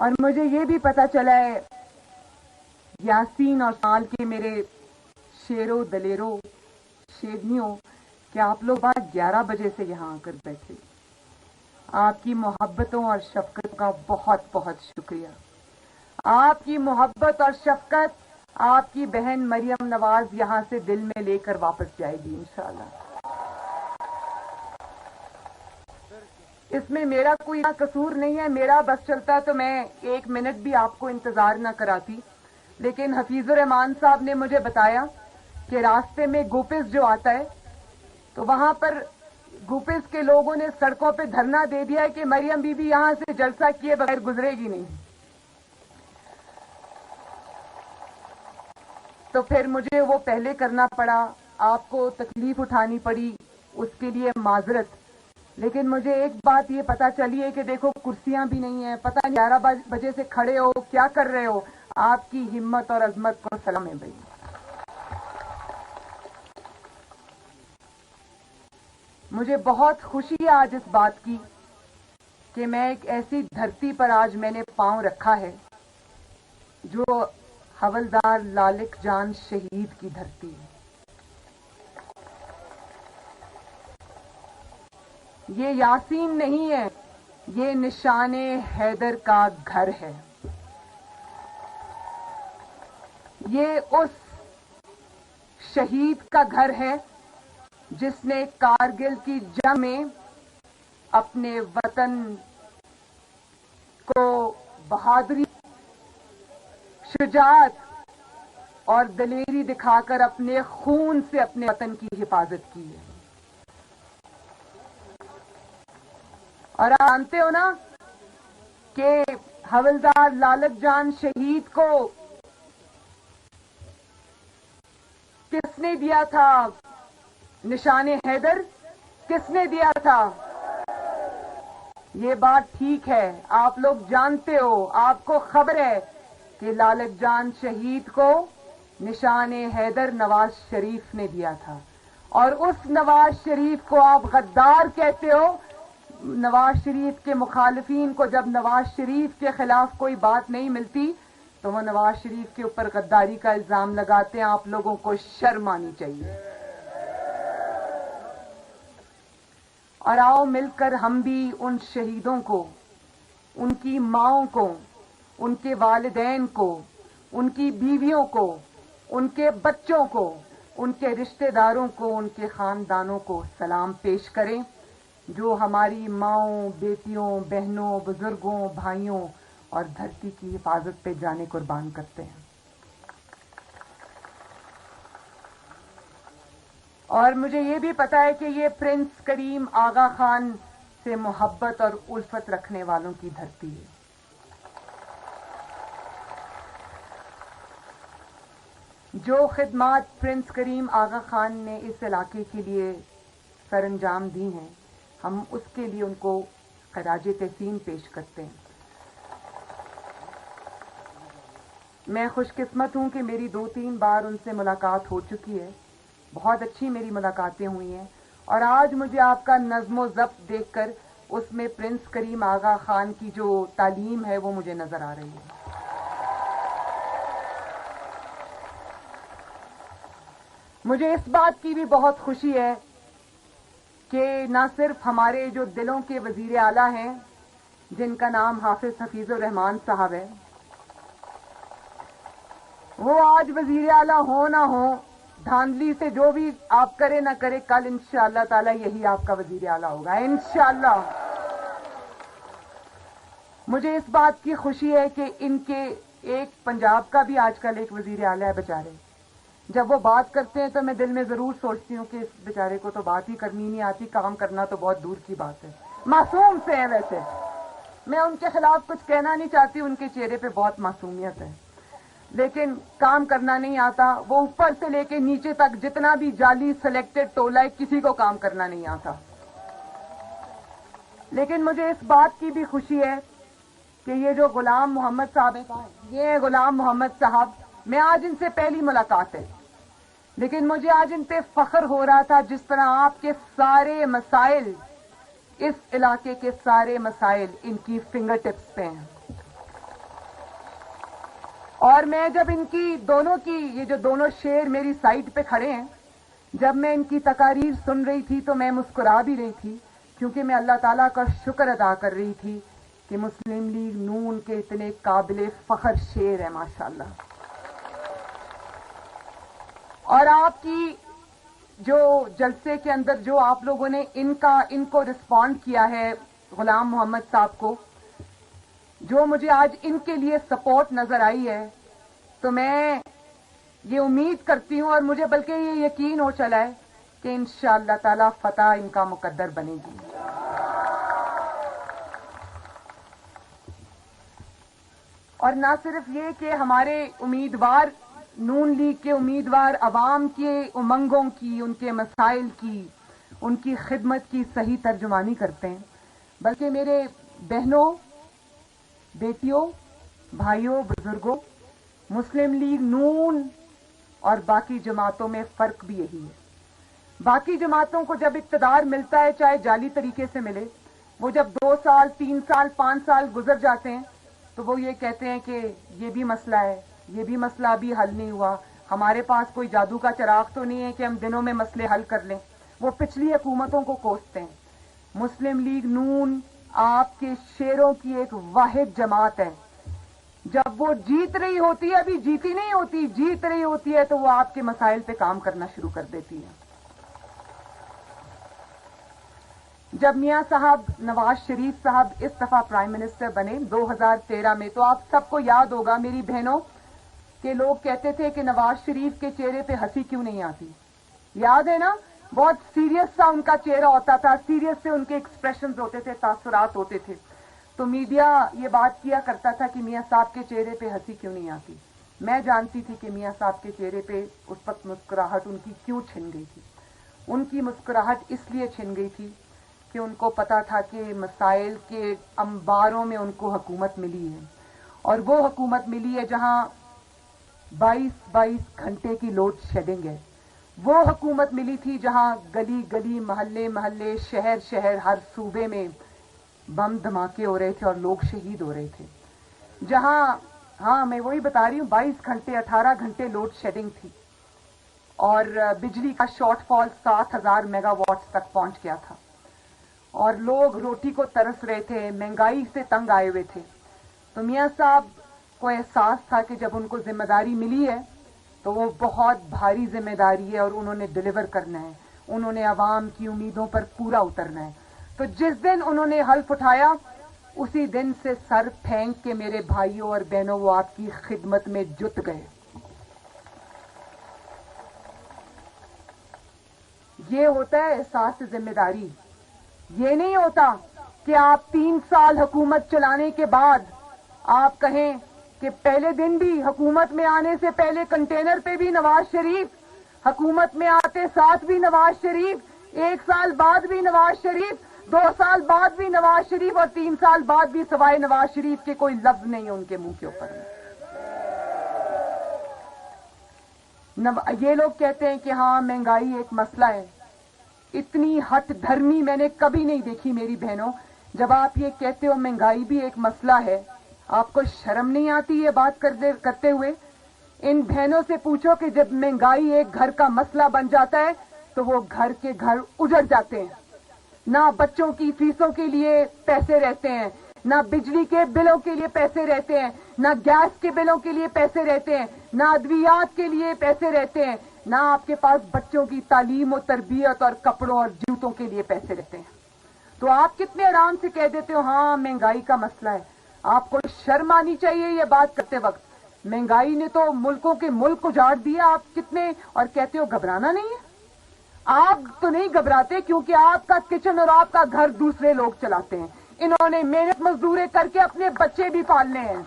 اور مجھے یہ بھی پتا چلا ہے یاسین اور سال کے میرے شیروں دلیروں شیرنیوں کہ آپ لوگ بعد 11 بجے سے یہاں آ کر بیٹھے. آپ کی محبتوں اور شفقت کا بہت بہت شکریہ. آپ کی محبت اور شفقت آپ کی بہن مریم نواز یہاں سے دل میں لے کر واپس جائے گی انشاءاللہ. اس میں میرا کوئی قصور نہیں ہے. میرا بس چلتا تو میں 1 منٹ بھی آپ کو انتظار نہ کراتی. لیکن حفیظ الرحمان صاحب نے مجھے بتایا کہ راستے میں گوپس جو آتا ہے تو وہاں پر گوپس کے لوگوں نے سڑکوں پہ دھرنا دے دیا ہے کہ مریم بی بی یہاں سے جلسہ کیے بغیر گزرے گی نہیں. تو پھر مجھے وہ پہلے کرنا پڑا. آپ کو تکلیف اٹھانی پڑی, اس کے لیے معذرت. لیکن مجھے ایک بات یہ پتا چلی ہے کہ دیکھو کرسیاں بھی نہیں ہیں, پتہ نہیں 11 بجے سے کھڑے ہو کیا کر رہے ہو. آپ کی ہمت اور عظمت کو سلام ہے بھائی. مجھے بہت خوشی ہے آج اس بات کی کہ میں ایک ایسی دھرتی پر آج میں نے پاؤں رکھا ہے جو حولدار لالک جان شہید کی دھرتی ہے. یہ یاسین نہیں ہے, یہ نشان حیدر کا گھر ہے. یہ اس شہید کا گھر ہے جس نے کارگل کی جنگ میں اپنے وطن کو بہادری, شجاعت اور دلیری دکھا کر اپنے خون سے اپنے وطن کی حفاظت کی ہے. اور آپ جانتے ہو نا کہ حولدار لالک جان شہید کو کس نے دیا تھا نشان حیدر؟ کس نے دیا تھا؟ یہ بات ٹھیک ہے, آپ لوگ جانتے ہو, آپ کو خبر ہے کہ لالک جان شہید کو نشان حیدر نواز شریف نے دیا تھا. اور اس نواز شریف کو آپ غدار کہتے ہو. نواز شریف کے مخالفین کو جب نواز شریف کے خلاف کوئی بات نہیں ملتی تو وہ نواز شریف کے اوپر غداری کا الزام لگاتے ہیں. آپ لوگوں کو شرم آنی چاہیے. اور آؤ مل کر ہم بھی ان شہیدوں کو, ان کی ماؤں کو, ان کے والدین کو, ان کی بیویوں کو, ان کے بچوں کو, ان کے رشتہ داروں کو, ان کے خاندانوں کو سلام پیش کریں جو ہماری ماؤں, بیٹیوں, بہنوں, بزرگوں, بھائیوں اور دھرتی کی حفاظت پہ جانے قربان کرتے ہیں. اور مجھے یہ بھی پتا ہے کہ یہ پرنس کریم آغا خان سے محبت اور الفت رکھنے والوں کی دھرتی ہے. جو خدمات پرنس کریم آغا خان نے اس علاقے کے لیے سر انجام دی ہیں, ہم اس کے لیے ان کو خراج تحسین پیش کرتے ہیں. میں خوش قسمت ہوں کہ میری 2-3 بار ان سے ملاقات ہو چکی ہے. بہت اچھی میری ملاقاتیں ہوئی ہیں. اور آج مجھے آپ کا نظم و ضبط دیکھ کر اس میں پرنس کریم آغا خان کی جو تعلیم ہے وہ مجھے نظر آ رہی ہے. مجھے اس بات کی بھی بہت خوشی ہے کہ نہ صرف ہمارے جو دلوں کے وزیر اعلیٰ ہیں جن کا نام حافظ حفیظ الرحمان صاحب ہے, وہ آج وزیر اعلیٰ ہو نہ ہو, دھاندلی سے جو بھی آپ کرے نہ کرے, کل انشاءاللہ تعالی یہی آپ کا وزیر اعلیٰ ہوگا انشاءاللہ. مجھے اس بات کی خوشی ہے کہ ان کے ایک پنجاب کا بھی آج کل ایک وزیر اعلیٰ ہے بیچارے. جب وہ بات کرتے ہیں تو میں دل میں ضرور سوچتی ہوں کہ اس بیچارے کو تو بات ہی کرنی نہیں آتی, کام کرنا تو بہت دور کی بات ہے. معصوم سے ہیں ویسے, میں ان کے خلاف کچھ کہنا نہیں چاہتی, ان کے چہرے پہ بہت معصومیت ہے, لیکن کام کرنا نہیں آتا. وہ اوپر سے لے کے نیچے تک جتنا بھی جعلی سلیکٹڈ ٹولہ ہے, کسی کو کام کرنا نہیں آتا. لیکن مجھے اس بات کی بھی خوشی ہے کہ یہ جو غلام محمد صاحب ہیں, یہ غلام محمد صاحب, میں آج ان سے پہلی ملاقات ہے, لیکن مجھے آج ان پہ فخر ہو رہا تھا جس طرح آپ کے سارے مسائل, اس علاقے کے سارے مسائل ان کی فنگر ٹپس پہ ہیں. اور میں جب ان کی دونوں کی یہ جو دونوں شیر میری سائٹ پہ کھڑے ہیں، جب میں ان کی تقاریر سن رہی تھی تو میں مسکرا بھی رہی تھی، کیونکہ میں اللہ تعالیٰ کا شکر ادا کر رہی تھی کہ مسلم لیگ نون کے اتنے قابل فخر شیر ہیں ماشاءاللہ. اور آپ کی جو جلسے کے اندر جو آپ لوگوں نے ان کو رسپونڈ کیا ہے غلام محمد صاحب کو، جو مجھے آج ان کے لیے سپورٹ نظر آئی ہے، تو میں یہ امید کرتی ہوں اور مجھے بلکہ یہ یقین ہو چلا ہے کہ انشاءاللہ تعالی فتح ان کا مقدر بنے گی. اور نہ صرف یہ کہ ہمارے امیدوار نون لیگ کے امیدوار عوام کے امنگوں کی، ان کے مسائل کی، ان کی خدمت کی صحیح ترجمانی کرتے ہیں، بلکہ میرے بہنوں، بیٹیوں، بھائیوں، بزرگوں، مسلم لیگ نون اور باقی جماعتوں میں فرق بھی یہی ہے. باقی جماعتوں کو جب اقتدار ملتا ہے، چاہے جعلی طریقے سے ملے، وہ جب 2 سال، 3 سال، 5 سال گزر جاتے ہیں تو وہ یہ کہتے ہیں کہ یہ بھی مسئلہ ہے، یہ بھی مسئلہ ابھی حل نہیں ہوا، ہمارے پاس کوئی جادو کا چراغ تو نہیں ہے کہ ہم دنوں میں مسئلے حل کر لیں. وہ پچھلی حکومتوں کو کوستے ہیں. مسلم لیگ نون آپ کے شیروں کی ایک واحد جماعت ہے. جب وہ جیت رہی ہوتی ہے، ابھی جیتی نہیں ہوتی، جیت رہی ہوتی ہے، تو وہ آپ کے مسائل پہ کام کرنا شروع کر دیتی ہے. جب میاں صاحب نواز شریف صاحب اس دفعہ پرائم منسٹر بنے 2013 میں، تو آپ سب کو یاد ہوگا میری بہنوں کہ لوگ کہتے تھے کہ نواز شریف کے چہرے پہ ہنسی کیوں نہیں آتی. یاد ہے نا؟ بہت سیریس سا ان کا چہرہ ہوتا تھا، سیریس سے ان کے ایکسپریشنز ہوتے تھے، تاثرات ہوتے تھے. تو میڈیا یہ بات کیا کرتا تھا کہ میاں صاحب کے چہرے پہ ہنسی کیوں نہیں آتی. میں جانتی تھی کہ میاں صاحب کے چہرے پہ اس وقت مسکراہٹ ان کی کیوں چھن گئی تھی. ان کی مسکراہٹ اس لیے چھن گئی تھی کہ ان کو پتا تھا کہ مسائل کے انباروں میں ان کو حکومت ملی ہے، اور وہ حکومت ملی ہے جہاں 22 گھنٹے کی لوڈ شیڈنگ ہے. وہ حکومت ملی تھی جہاں گلی گلی، محلے محلے، شہر شہر، ہر صوبے میں بم دھماکے ہو رہے تھے اور لوگ شہید ہو رہے تھے. جہاں میں وہی بتا رہی ہوں، 22 گھنٹے 18 گھنٹے لوڈ شیڈنگ تھی، اور بجلی کا شارٹ فال 7000 میگا واٹس تک پہنچ گیا تھا، اور لوگ روٹی کو ترس رہے تھے، مہنگائی سے تنگ آئے ہوئے تھے. تو میاں صاحب کو احساس تھا کہ جب ان کو ذمہ داری ملی ہے تو وہ بہت بھاری ذمہ داری ہے اور انہوں نے ڈیلیور کرنا ہے، انہوں نے عوام کی امیدوں پر پورا اترنا ہے. تو جس دن انہوں نے حلف اٹھایا، اسی دن سے سر پھینک کے میرے بھائیوں اور بہنوں وہ آپ کی خدمت میں جت گئے. یہ ہوتا ہے احساس ذمہ داری. یہ نہیں ہوتا کہ آپ 3 سال حکومت چلانے کے بعد آپ کہیں کہ پہلے دن بھی حکومت میں آنے سے پہلے کنٹینر پہ بھی نواز شریف، حکومت میں آتے ساتھ بھی نواز شریف، 1 سال بعد بھی نواز شریف، 2 سال بعد بھی نواز شریف، اور 3 سال بعد بھی سوائے نواز شریف کے کوئی لفظ نہیں ہے ان کے منہ کے اوپر. یہ لوگ کہتے ہیں کہ ہاں مہنگائی ایک مسئلہ ہے. اتنی ہٹ دھرمی میں نے کبھی نہیں دیکھی میری بہنوں. جب آپ یہ کہتے ہو مہنگائی بھی ایک مسئلہ ہے، آپ کو شرم نہیں آتی یہ بات کرتے ہوئے؟ ان بہنوں سے پوچھو کہ جب مہنگائی ایک گھر کا مسئلہ بن جاتا ہے تو وہ گھر کے گھر اجڑ جاتے ہیں. نہ بچوں کی فیسوں کے لیے پیسے رہتے ہیں، نہ بجلی کے بلوں کے لیے پیسے رہتے ہیں، نہ گیس کے بلوں کے لیے پیسے رہتے ہیں، نہ ادویات کے لیے پیسے رہتے ہیں، نہ آپ کے پاس بچوں کی تعلیم و تربیت اور کپڑوں اور جوتوں کے لیے پیسے رہتے ہیں. تو آپ کتنے آرام سے کہہ دیتے ہو ہاں مہنگائی کا مسئلہ ہے. آپ کو شرم آنی چاہیے یہ بات کرتے وقت. مہنگائی نے تو ملکوں کے ملک اجاڑ دیا، آپ کتنے اور کہتے ہو گھبرانا نہیں ہے. آپ تو نہیں گھبراتے کیونکہ آپ کا کچن اور آپ کا گھر دوسرے لوگ چلاتے ہیں. انہوں نے محنت مزدوریں کر کے اپنے بچے بھی پالنے ہیں،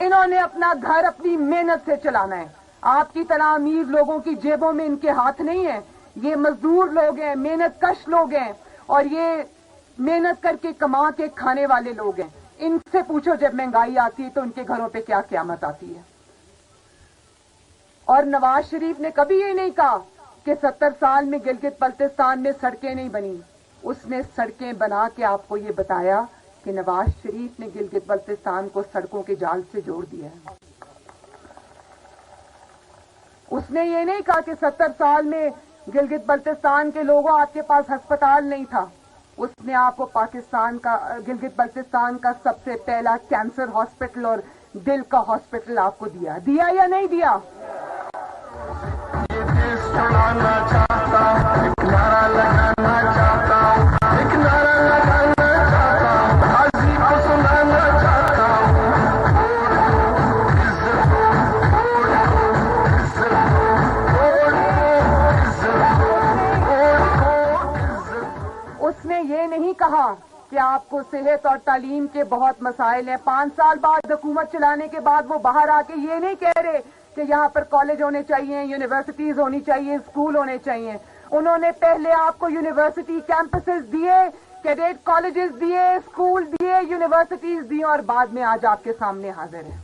انہوں نے اپنا گھر اپنی محنت سے چلانا ہے. آپ کی طرح امیر لوگوں کی جیبوں میں ان کے ہاتھ نہیں ہیں. یہ مزدور لوگ ہیں، محنت کش لوگ ہیں، اور یہ محنت کر کے کما کے کھانے والے لوگ ہیں. ان سے پوچھو جب مہنگائی آتی ہے تو ان کے گھروں پہ کیا قیامت آتی ہے. اور نواز شریف نے کبھی یہ نہیں کہا کہ 70 سال میں گلگت بلتستان میں سڑکیں نہیں بنی. اس نے سڑکیں بنا کے آپ کو یہ بتایا کہ کہ نواز شریف نے گلگت بلتستان کو سڑکوں کے جال سے جوڑ دیا ہے. اس نے یہ نہیں کہا کہ 70 سال میں گلگت بلتستان کے لوگوں آپ کے پاس ہسپتال نہیں تھا. اس نے آپ کو پاکستان کا گلگت بلتستان کا سب سے پہلا کینسر ہاسپٹل اور دل کا ہاسپٹل آپ کو دیا یا نہیں دیا؟ اس نے یہ نہیں کہا کہ آپ کو صحت اور تعلیم کے بہت مسائل ہیں. 5 سال بعد حکومت چلانے کے بعد وہ باہر آ کے یہ نہیں کہہ رہے کہ یہاں پر کالج ہونے چاہیے, یونیورسٹیز ہونی چاہیے, اسکول ہونے چاہیے. انہوں نے پہلے آپ کو یونیورسٹی کیمپسز دیے, کیڈیٹ کالجز دیے, اسکول دیے, یونیورسٹیز دیے, اور بعد میں آج آپ کے سامنے حاضر ہیں.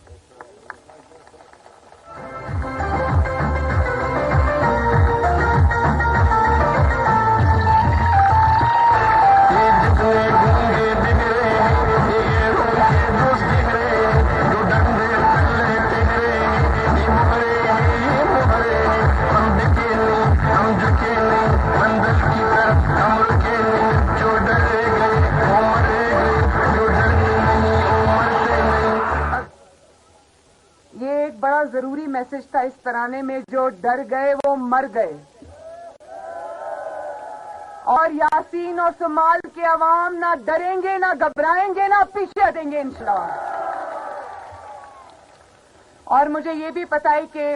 ضروری میسج تھا اس ترانے میں, جو ڈر گئے وہ مر گئے. اور یاسین اور صومال کے عوام نہ ڈریں گے, نہ گھبرائیں گے, نہ پیچھے ہٹیں گے انشاءاللہ. اور مجھے یہ بھی پتا ہے کہ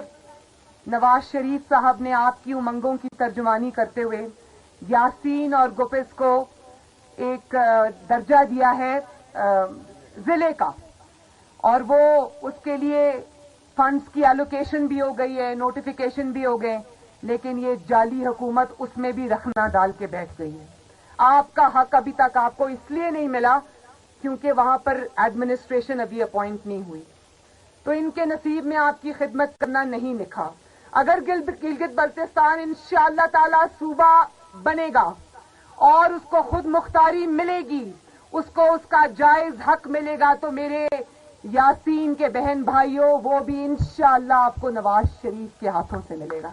نواز شریف صاحب نے آپ کی امنگوں کی ترجمانی کرتے ہوئے یاسین اور گوپس کو ایک درجہ دیا ہے ضلع کا, اور وہ اس کے لیے فنڈز کی ایلوکیشن بھی ہو گئی ہے, نوٹیفیکیشن بھی ہو گئے, لیکن یہ جعلی حکومت اس میں بھی رخنا ڈال کے بیٹھ گئی ہے. آپ کا حق ابھی تک آپ کو اس لیے نہیں ملا کیونکہ وہاں پر ایڈمنسٹریشن ابھی اپوائنٹ نہیں ہوئی, تو ان کے نصیب میں آپ کی خدمت کرنا نہیں لکھا. اگر گلگت بلتستان انشاءاللہ تعالی صوبہ بنے گا اور اس کو خود مختاری ملے گی, اس کو اس کا جائز حق ملے گا, تو میرے یاسین کے بہن بھائیوں وہ بھی انشاءاللہ آپ کو نواز شریف کے ہاتھوں سے ملے گا.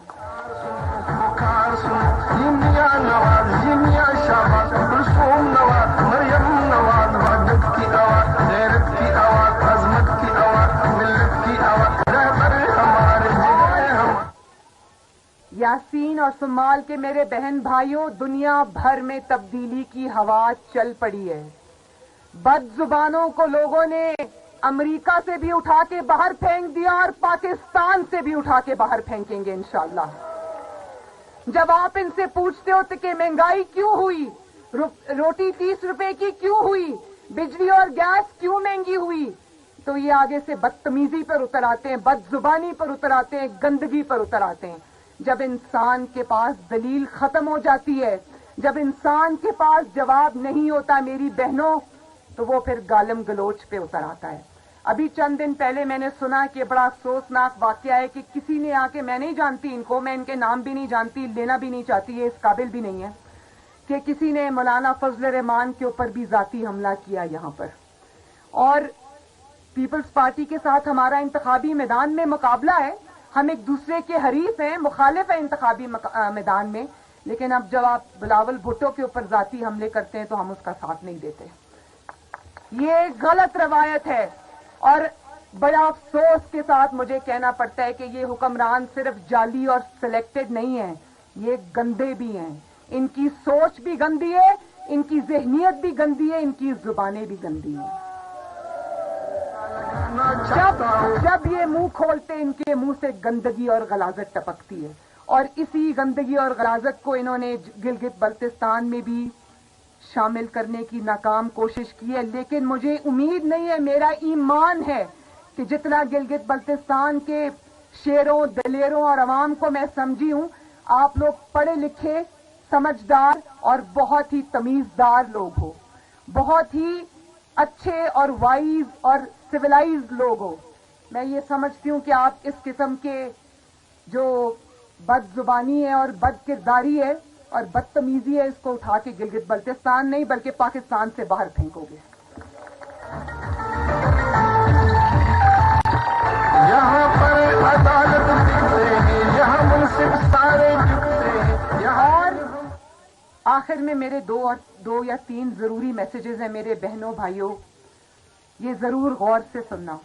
یاسین اور صومال کے میرے بہن بھائیوں, دنیا بھر میں تبدیلی کی ہوا چل پڑی ہے. بد زبانوں کو لوگوں نے امریکہ سے بھی اٹھا کے باہر پھینک دیا اور پاکستان سے بھی اٹھا کے باہر پھینکیں گے انشاءاللہ. جب آپ ان سے پوچھتے ہوتے کہ مہنگائی کیوں ہوئی, روٹی 30 روپے کی کیوں ہوئی, بجلی اور گیس کیوں مہنگی ہوئی, تو یہ آگے سے بدتمیزی پر اتر آتے ہیں, بد زبانی پر اتر آتے ہیں, گندگی پر اتر آتے ہیں. جب انسان کے پاس دلیل ختم ہو جاتی ہے, جب انسان کے پاس جواب نہیں ہوتا میری بہنوں, تو وہ پھر گالم گلوچ پہ اتر آتا ہے. ابھی چند دن پہلے میں نے سنا کہ بڑا افسوسناک واقعہ ہے کہ کسی نے آ کے, میں نہیں جانتی ان کو, میں ان کے نام بھی نہیں جانتی, لینا بھی نہیں چاہتی, یہ اس قابل بھی نہیں ہے, کہ کسی نے مولانا فضل الرحمان کے اوپر بھی ذاتی حملہ کیا یہاں پر. اور پیپلز پارٹی کے ساتھ ہمارا انتخابی میدان میں مقابلہ ہے, ہم ایک دوسرے کے حریف ہیں, مخالف ہیں انتخابی میدان میں, لیکن اب جب آپ بلاول بھٹو کے اوپر ذاتی حملے کرتے ہیں تو ہم اس کا ساتھ نہیں دیتے. یہ غلط روایت ہے, اور بڑا افسوس کے ساتھ مجھے کہنا پڑتا ہے کہ یہ حکمران صرف جعلی اور سلیکٹڈ نہیں ہیں, یہ گندے بھی ہیں. ان کی سوچ بھی گندی ہے, ان کی ذہنیت بھی گندی ہے, ان کی زبانیں بھی گندی ہیں. جب یہ منہ کھولتے ان کے منہ سے گندگی اور غلاظت ٹپکتی ہے, اور اسی گندگی اور غلاظت کو انہوں نے گلگت بلتستان میں بھی شامل کرنے کی ناکام کوشش کی ہے. لیکن مجھے امید نہیں ہے, میرا ایمان ہے کہ جتنا گلگت بلتستان کے شیروں, دلیروں اور عوام کو میں سمجھی ہوں, آپ لوگ پڑھے لکھے, سمجھدار اور بہت ہی تمیزدار لوگ ہو, بہت ہی اچھے اور وائز اور سویلائز لوگ ہو. میں یہ سمجھتی ہوں کہ آپ اس قسم کے جو بد زبانی ہے اور بد کرداری ہے اور بدتمیزی ہے, اس کو اٹھا کے گلگت بلتستان نہیں بلکہ پاکستان سے باہر پھینکو گے. آخر میں میرے دو یا تین ضروری میسیجز ہیں میرے بہنوں بھائیوں، یہ ضرور غور سے سننا۔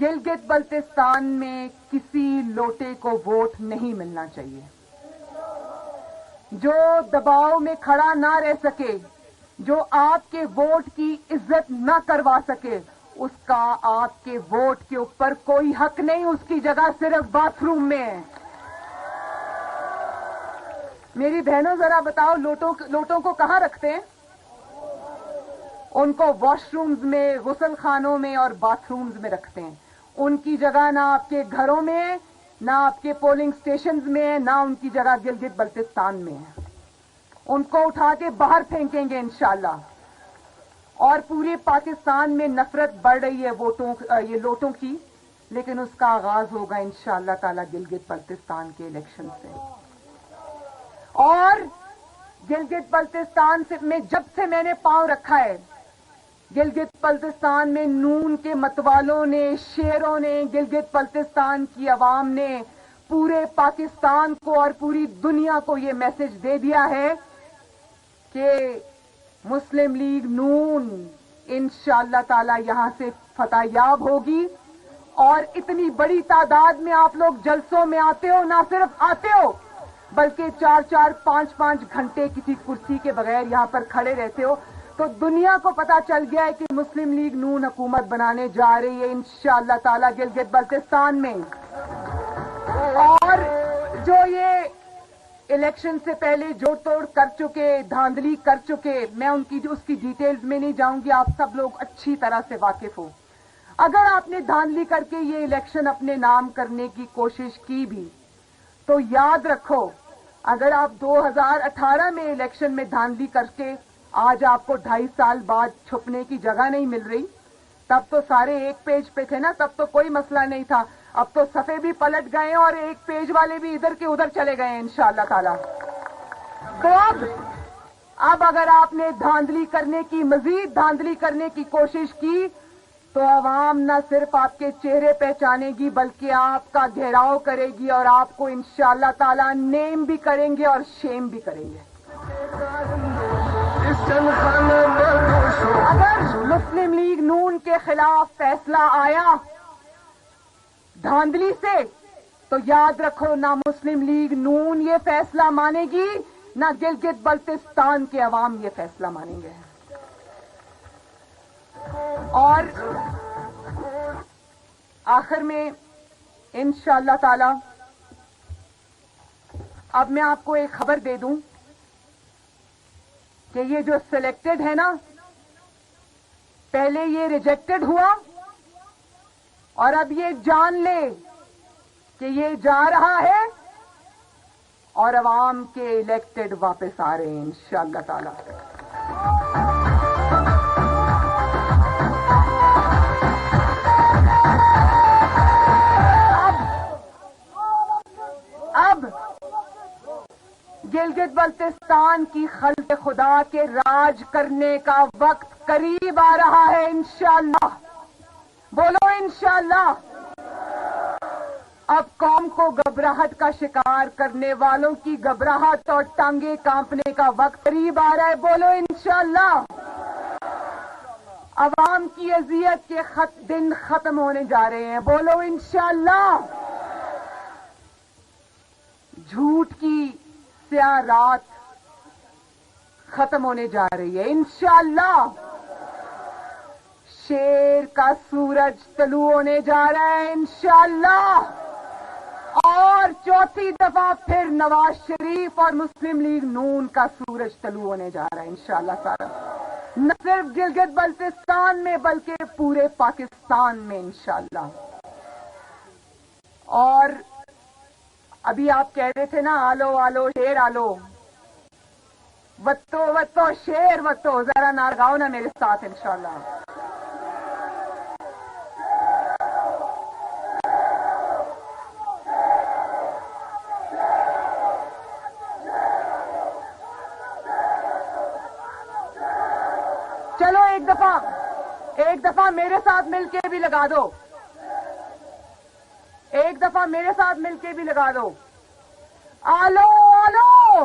گلگت بلتستان میں کسی لوٹے کو ووٹ نہیں ملنا چاہیے۔ جو دباؤ میں کھڑا نہ رہ سکے، جو آپ کے ووٹ کی عزت نہ کروا سکے، اس کا آپ کے ووٹ کے اوپر کوئی حق نہیں، اس کی جگہ صرف باتھ روم میں ہے۔ میری بہنوں ذرا بتاؤ، لوٹوں کو کہاں رکھتے ہیں؟ ان کو واش رومز میں، غسل خانوں میں اور باتھ رومز میں رکھتے ہیں۔ ان کی جگہ نہ آپ کے گھروں میں ہے، نہ آپ کے پولنگ سٹیشنز میں ہے، نہ ان کی جگہ گلگت بلتستان میں ہے۔ ان کو اٹھا کے باہر پھینکیں گے انشاءاللہ۔ اور پورے پاکستان میں نفرت بڑھ رہی ہے یہ لوٹوں کی، لیکن اس کا آغاز ہوگا انشاءاللہ تعالی گلگت بلتستان کے الیکشن سے۔ اور گلگت بلتستان میں جب سے میں نے پاؤں رکھا ہے، گلگت بلتستان میں نون کے متوالوں نے، شیروں نے، گلگت بلتستان کی عوام نے پورے پاکستان کو اور پوری دنیا کو یہ میسج دے دیا ہے کہ مسلم لیگ نون انشاءاللہ تعالی یہاں سے فتح یاب ہوگی۔ اور اتنی بڑی تعداد میں آپ لوگ جلسوں میں آتے ہو، نہ صرف آتے ہو بلکہ 4-4 5-5 گھنٹے کسی کرسی کے بغیر یہاں پر کھڑے رہتے ہو، تو دنیا کو پتا چل گیا ہے کہ مسلم لیگ نون حکومت بنانے جا رہی ہے انشاءاللہ تعالی گلگت بلتستان میں۔ اور جو یہ الیکشن سے پہلے جوڑ توڑ کر چکے، دھاندلی کر چکے، میں اس کی ڈیٹیلز میں نہیں جاؤں گی، آپ سب لوگ اچھی طرح سے واقف ہو۔ اگر آپ نے دھاندلی کر کے یہ الیکشن اپنے نام کرنے کی کوشش کی بھی، تو یاد رکھو اگر آپ 2018 میں الیکشن میں دھاندلی کر کے آج آپ کو 2.5 سال بعد چھپنے کی جگہ نہیں مل رہی، تب تو سارے ایک پیج پہ تھے نا، تب تو کوئی مسئلہ نہیں تھا۔ اب تو صفحے بھی پلٹ گئے ہیں اور ایک پیج والے بھی ادھر کے ادھر چلے گئے ہیں انشاءاللہ تعالی۔ تو اب اگر آپ نے دھاندلی کرنے کی، مزید دھاندلی کرنے کی کوشش کی، تو عوام نہ صرف آپ کے چہرے پہچانے گی بلکہ آپ کا گھیراؤ کرے گی اور آپ کو انشاءاللہ تعالی نیم بھی کریں گے اور شیم بھی کریں گے۔ اگر مسلم لیگ نون کے خلاف فیصلہ آیا دھاندلی سے، تو یاد رکھو نہ مسلم لیگ نون یہ فیصلہ مانے گی، نہ گلگت بلتستان کے عوام یہ فیصلہ مانیں گے۔ اور آخر میں انشاءاللہ تعالی اب میں آپ کو ایک خبر دے دوں کہ یہ جو سلیکٹڈ ہے نا، پہلے یہ ریجیکٹڈ ہوا اور اب یہ جان لے کہ یہ جا رہا ہے اور عوام کے الیکٹڈ واپس آ رہے ہیں انشاءاللہ تعالی۔ اب گلگت بلتستان کی خلق خدا کے راج کرنے کا وقت قریب آ رہا ہے انشاءاللہ۔ بولو انشاءاللہ۔ اب قوم کو گھبراہٹ کا شکار کرنے والوں کی گھبراہٹ اور ٹانگیں کانپنے کا وقت قریب آ رہا ہے، بولو انشاءاللہ۔ عوام کی اذیت کے دن ختم ہونے جا رہے ہیں، بولو انشاءاللہ۔ جھوٹ کی سیاہ رات ختم ہونے جا رہی ہے انشاءاللہ۔ شیر کا سورج طلوع ہونے جا رہا ہے انشاءاللہ۔ اور چوتھی دفعہ پھر نواز شریف اور مسلم لیگ نون کا سورج طلوع ہونے جا رہا ہے انشاءاللہ تعالی، نہ صرف گلگت بلتستان میں بلکہ پورے پاکستان میں انشاءاللہ۔ اور ابھی آپ کہہ رہے تھے نا آلو آلو شیر آلو، وتو وتو شیر وتو، ذرا نارگاؤ نا میرے ساتھ انشاءاللہ۔ چلو ایک دفعہ میرے ساتھ مل کے بھی لگا دو، ایک دفعہ میرے ساتھ مل کے بھی لگا دو، آلو آلو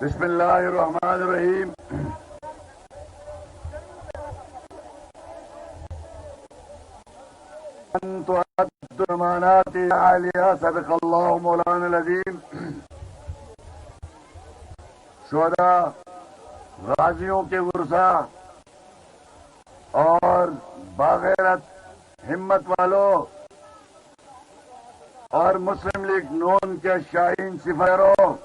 بسم اللہ الرحمن الرحیم. ان تؤدوا الامانات الى اهلها صدق اللہ مولانا العظیم. شہداء، غازیوں کے ورثاء اور باغیرت ہمت والوں اور مسلم لیگ نون کے شاہین سپاہیوں،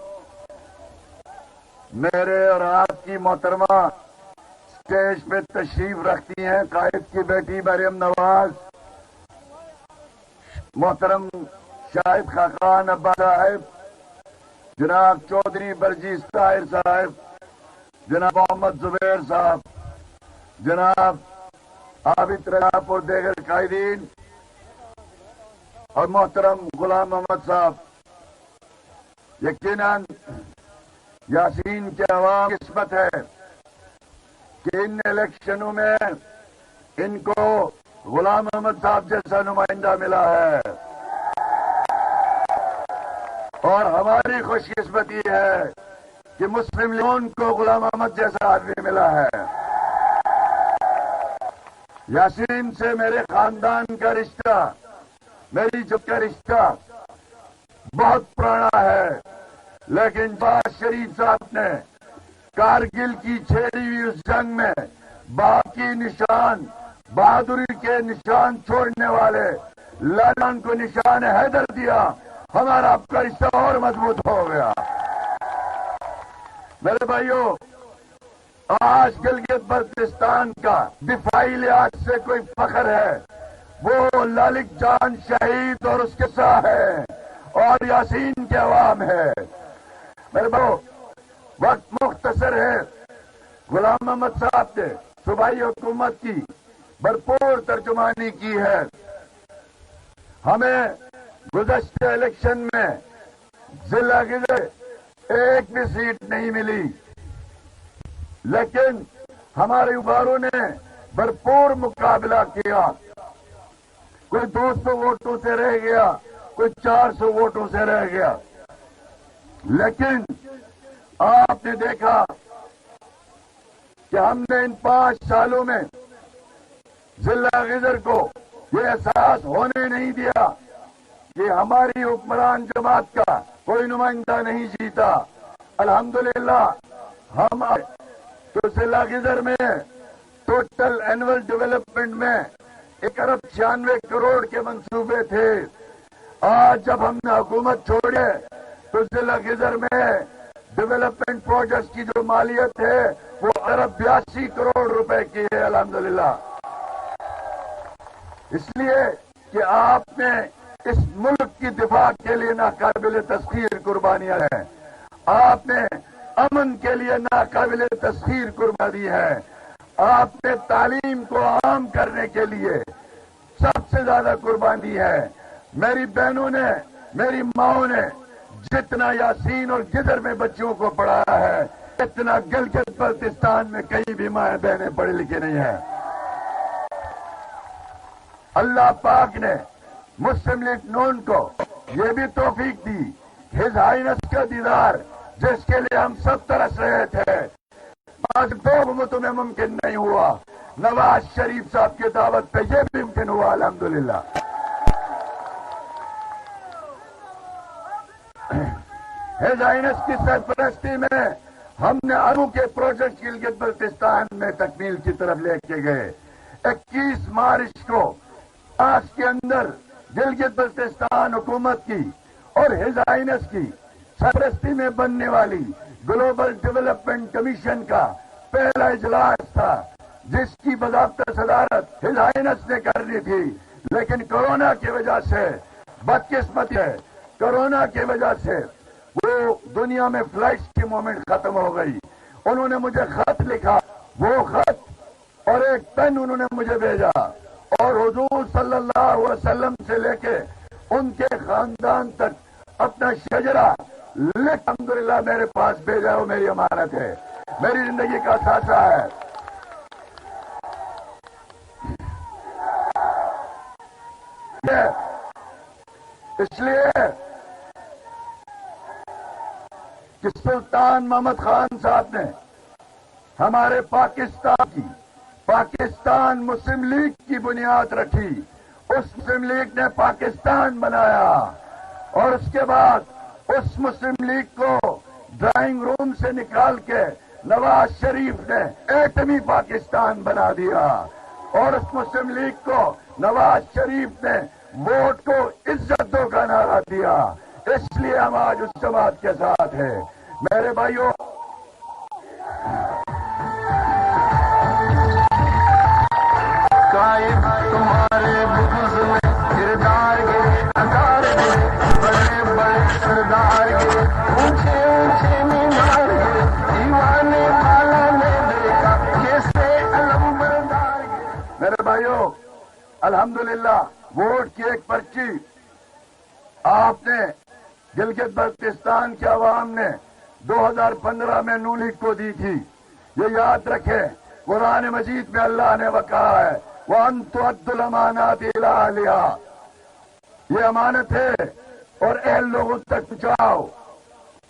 میرے اور آپ کی محترمہ اسٹیج پہ تشریف رکھتی ہیں قائد کی بیٹی مریم نواز، محترم شاہد خاقان ابا صاحب، جناب چودھری برجیز طاہر صاحب، جناب محمد زبیر صاحب، جناب عابد رجب اور دیگر قائدین، اور محترم غلام محمد صاحب. یقیناً یاسین کے عوام کی قسمت ہے کہ ان الیکشنوں میں ان کو غلام محمد صاحب جیسا نمائندہ ملا ہے، اور ہماری خوش قسمتی ہے کہ مسلم لیگ کو غلام محمد جیسا آدمی ملا ہے. یاسین سے میرے خاندان کا رشتہ، میری جب کا رشتہ بہت پرانا ہے، لیکن نواز شریف صاحب نے کارگل کی چھیڑی ہوئی اس جنگ میں باقی نشان، بہادری کے نشان چھوڑنے والے لاڈان کو نشان حیدر دیا، ہمارا آپ کا رشتہ اور مضبوط ہو گیا. میرے بھائیوں، آج گلگت بلتستان کا دفاعی لحاظ سے کوئی فخر ہے وہ لالک جان شہید اور اس کے ساتھ ہے اور یاسین کے عوام ہے. میرے بھائیو، وقت مختصر ہے. غلام محمد صاحب نے صوبائی حکومت کی بھرپور ترجمانی کی ہے. ہمیں گزشتہ الیکشن میں ضلع گزر ایک بھی سیٹ نہیں ملی، لیکن ہمارے امیدواروں نے بھرپور مقابلہ کیا. کوئی 200 ووٹوں سے رہ گیا، کوئی 400 ووٹوں سے رہ گیا، لیکن آپ نے دیکھا کہ ہم نے ان 5 سالوں میں ضلع غزر کو یہ احساس ہونے نہیں دیا کہ ہماری حکمران جماعت کا کوئی نمائندہ نہیں جیتا. الحمدللہ ہم تو ضلع غزر میں ٹوٹل اینول ڈیولپمنٹ میں 1 ارب 96 کروڑ کے منصوبے تھے. آج جب ہم نے حکومت چھوڑے تو ضلع غزر میں ڈیولپمنٹ پروجیکٹ کی جو مالیت ہے وہ 1 ارب 82 کروڑ روپے کی ہے. الحمدللہ اس لیے کہ آپ نے اس ملک کی دفاع کے لیے ناقابل تسخیر قربانیاں ہیں، آپ نے امن کے لیے ناقابل تسخیر قربانی دی ہے، آپ نے تعلیم کو عام کرنے کے لیے سب سے زیادہ قربانی دی ہے. میری بہنوں نے، میری ماؤں نے جتنا یاسین اور گدر میں بچوں کو پڑھایا ہے اتنا گلگت بلتستان میں کئی بھی مائیں بہنیں پڑھی لکھی نہیں ہیں. اللہ پاک نے مسلم لیگ نون کو یہ بھی توفیق دی، ہز ہائنس کا دیدار جس کے لیے ہم سب ترس رہے تھے، آج 2 حکومتوں میں ممکن نہیں ہوا. نواز شریف صاحب کی دعوت پہ یہ بھی ممکن ہوا. الحمدللہ ہز ہائنس کی سرپرستی میں ہم نے ارو کے پروجیکٹ گلگت بلتستان میں تکمیل کی طرف لے کے گئے. 21 مارچ کو آج کے اندر گلگت بلتستان حکومت کی اور ہز ہائنس کی سرپرستی میں بننے والی گلوبل ڈیولپمنٹ کمیشن کا پہلا اجلاس تھا، جس کی باضابطہ صدارت ہز ہائنس نے کرنی تھی، لیکن کورونا کی وجہ سے بدقسمتی ہے، کورونا کی وجہ سے وہ دنیا میں فلائٹس کی موومنٹ ختم ہو گئی. انہوں نے مجھے خط لکھا، وہ خط اور ایک پین انہوں نے مجھے بھیجا اور حضور صلی اللہ علیہ وسلم سے لے کے ان کے خاندان تک اپنا شجرہ لکھ الحمدللہ میرے پاس بھیجا. وہ میری امانت ہے، میری زندگی کا سانچہ ہے. اس لیے کہ سلطان محمد خان صاحب نے ہمارے پاکستان مسلم لیگ کی بنیاد رکھی. اس مسلم لیگ نے پاکستان بنایا اور اس کے بعد اس مسلم لیگ کو ڈرائنگ روم سے نکال کے نواز شریف نے ایٹمی پاکستان بنا دیا اور اس مسلم لیگ کو نواز شریف نے ووٹ کو عزت دو کا نعرہ دیا. اس لیے ہم آج اس جماعت کے ساتھ ہیں. میرے بھائیوں، تمہارے بغض میں کردار کے ادار کے بڑے بڑے سردار کے اونچے اونچے مینار کے دیوانے والا نے دیکھا کیسے علم بردار کے. میرے بھائیوں، الحمدللہ ووٹ کی ایک پرچی آپ نے گلگت بلتستان کے عوام نے 2015 میں نون لیگ کو دی تھی. یہ یاد رکھیں، قرآن مجید میں اللہ نے کہا ہے وَأَن تُؤَدُّوا الْأَمَانَاتِ إِلَىٰ أَهْلِهَا. یہ امانت ہے اور اہل لوگوں تک پہنچاؤ.